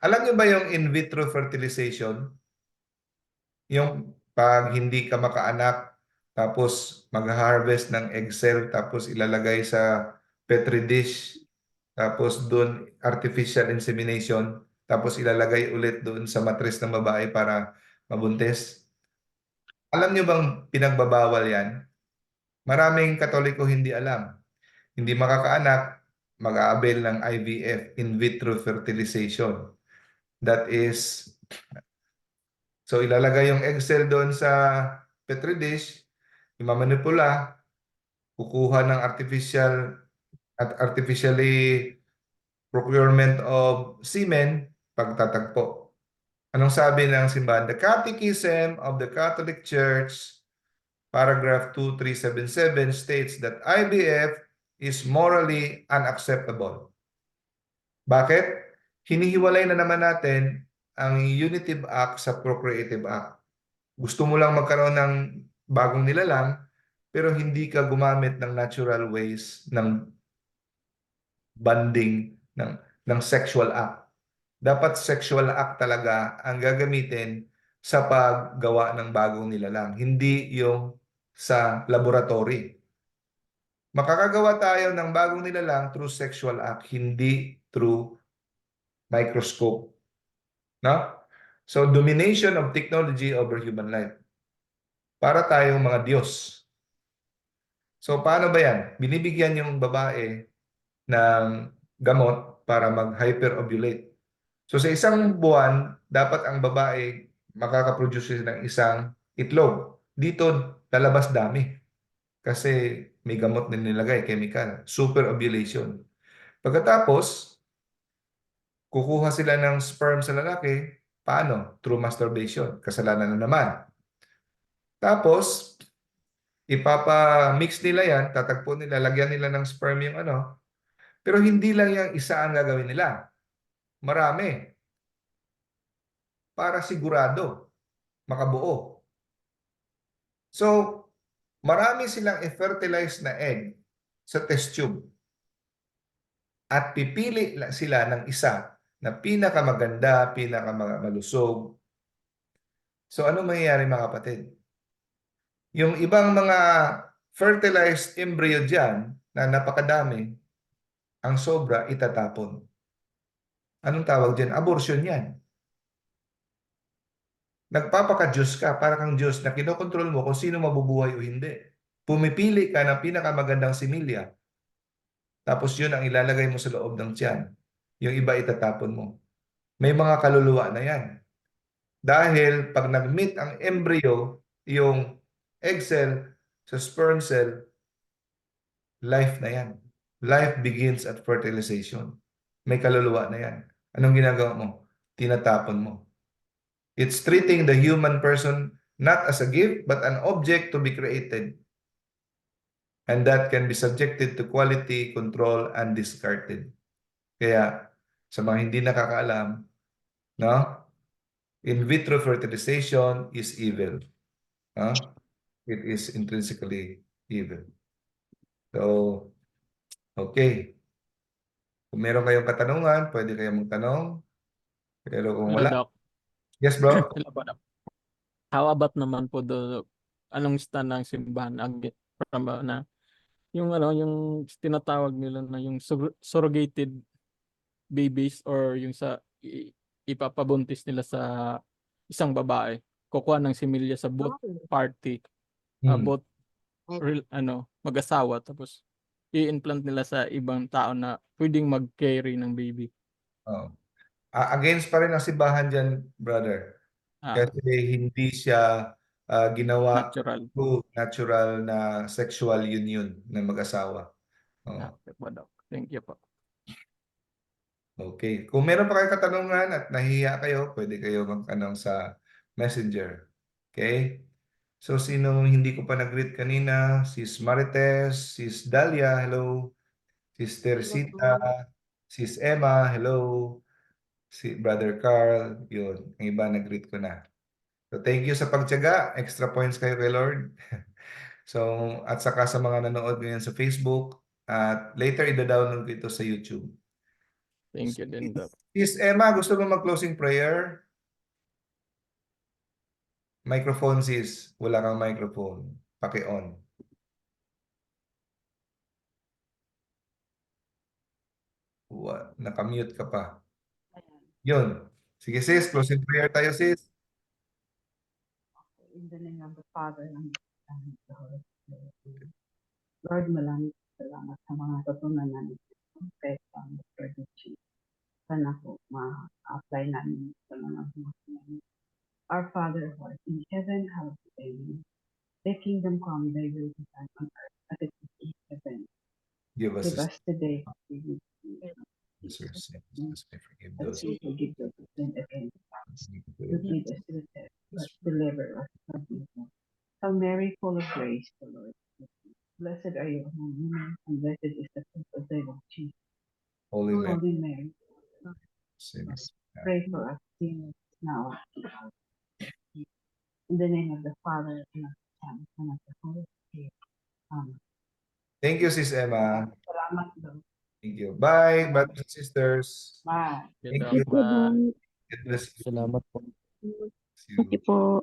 Speaker 1: Alam niyo ba yung in vitro fertilization? Yung pag hindi ka makaanak, tapos mag-harvest ng egg cell, tapos ilalagay sa petri dish, tapos doon artificial insemination, tapos ilalagay ulit doon sa matris ng babae para mabuntis. Alam niyo bang pinagbabawal yan? Maraming Katoliko hindi alam. Hindi makakaanak, mag-aabil ng IVF, in vitro fertilization. That is, so ilalagay yung egg cell doon sa petri dish, imamanipula, kukuha ng artificially procurement of semen, pagtatagpo. Anong sabi ng simbahan? The Catechism of the Catholic Church, paragraph 2377 states that IVF is morally unacceptable. Bakit? Hinihiwalay na naman natin ang Unitive Act sa Procreative Act. Gusto mo lang magkaroon ng bagong nilalang, pero hindi ka gumamit ng natural ways ng bonding, ng sexual act. Dapat sexual act talaga ang gagamitin sa paggawa ng bagong nilalang, hindi yung sa laboratory. Makakagawa tayo ng bagong nilalang through sexual act, hindi through microscope. No? So, domination of technology over human life. Para tayong mga Diyos. So, paano ba yan? Binibigyan yung babae ng gamot para mag-hyperovulate. So, sa isang buwan, dapat ang babae makakaproduce ng isang itlog. Dito, lalabas dami. Kasi may gamot na nilagay, chemical. Super ovulation. Pagkatapos, kukuha sila ng sperm sa lalaki. Paano? Through masturbation. Kasalanan na naman. Tapos, ipapa-mix nila yan, tatagpo nila, lagyan nila ng sperm yung ano. Pero hindi lang yung isa ang gagawin nila. Marami. Para sigurado makabuo. So, marami silang i-fertilize na egg sa test tube. At pipili sila ng isa na pinakamaganda, pinakamalusog. So, ano mangyayari mga kapatid? Yung ibang mga fertilized embryo dyan na napakadami, ang sobra itatapon. Anong tawag dyan? Abortion yan. Nagpapaka-Diyos ka, para kang Diyos na kinokontrol mo kung sino mabubuhay o hindi. Pumipili ka ng pinakamagandang similya. Tapos yun ang ilalagay mo sa loob ng tiyan. Yung iba itatapon mo. May mga kaluluwa na yan. Dahil pag nag-meet ang embryo, yung egg cell sa sperm cell, life na yan. Life begins at fertilization. May kaluluwa na yan. Anong ginagawa mo? Tinatapon mo. It's treating the human person not as a gift, but an object to be created. And that can be subjected to quality control and discarded. Kaya, Sa mga hindi nakakaalam, no? In vitro fertilization is evil. No? It is intrinsically evil. So, okay. Kung meron kayong katanungan, pwede kayong magtanong. Pero kung
Speaker 2: Hello,
Speaker 1: wala,
Speaker 2: Doc.
Speaker 1: yes bro?
Speaker 2: Hello po, Doc. How about naman po anong stand ng simbahan from na yung yung tinatawag nila na yung surrogated babies or yung ipapabuntis nila sa isang babae. Kukuha ng similya sa both party,
Speaker 1: Hmm.
Speaker 2: both mag-asawa tapos i-implant nila sa ibang tao na pwedeng mag-carry ng baby.
Speaker 1: Oh. Against pa rin ang simbahan dyan, brother.
Speaker 2: Ah,
Speaker 1: Kasi hindi siya ginawa
Speaker 2: natural.
Speaker 1: through natural na sexual union ng mag-asawa. Oh.
Speaker 2: Okay po, Doc. Thank you po.
Speaker 1: Okay. Kung meron pa kayong katanungan at nahihiya kayo, pwede kayo mag-anong sa Messenger. Okay? So, sino hindi ko pa nag-greet kanina? Sis Marites, Sis Dalia, hello. Sis Teresita, Sis Emma, hello. Si Brother Carl, yun. Ang iba nag-greet ko na. So, thank you sa pagtiyaga. Extra points kayo kay Lord. So, at saka sa mga nanood ngayon sa Facebook. At later, ida-download ko ito sa YouTube.
Speaker 2: Thank you din, Doc.
Speaker 1: Sis Emma, gusto mo mag-closing prayer? Microphone, sis. Wala kang microphone. Paki-on. Naka-mute ka pa. Yun. Sige, sis. Closing prayer tayo, sis.
Speaker 3: In the name of the Father, and of the Holy Spirit. Lord, maraming salamat sa mga tutunan namin kahit ang Lord Jesus. Sana po ma-apply namin sa mga buhay namin. Our Father who art in heaven, hallowed be thy name. Thy kingdom come, thy will be done on earth as it is in heaven.
Speaker 1: Give us
Speaker 3: Give
Speaker 1: a
Speaker 3: us today our daily bread.
Speaker 1: answer, sins. I forgive
Speaker 3: As
Speaker 1: those
Speaker 3: we forgive those who sin against us. Do not lead us to the test, but deliver us from evil. Hail Mary, full of grace, the Lord is with thee. Blessed are you among women, and blessed is the fruit of thy womb, Jesus.
Speaker 1: Holy Mary,
Speaker 3: Holy Mary,
Speaker 1: sinners.
Speaker 3: pray for us sinners now and at the hour of our death. In the name of the Father, and of the Son, and of the Holy Spirit. Amen.
Speaker 1: Thank you, sis Emma.
Speaker 3: Salamat daw.
Speaker 1: Thank you. Bye, brothers and sisters.
Speaker 3: Bye.
Speaker 2: Okay,
Speaker 1: Thank
Speaker 2: Doc.
Speaker 1: you.
Speaker 2: Bye.
Speaker 1: God bless you.
Speaker 4: Salamat po.
Speaker 1: See
Speaker 3: Thank
Speaker 1: you.
Speaker 3: you po.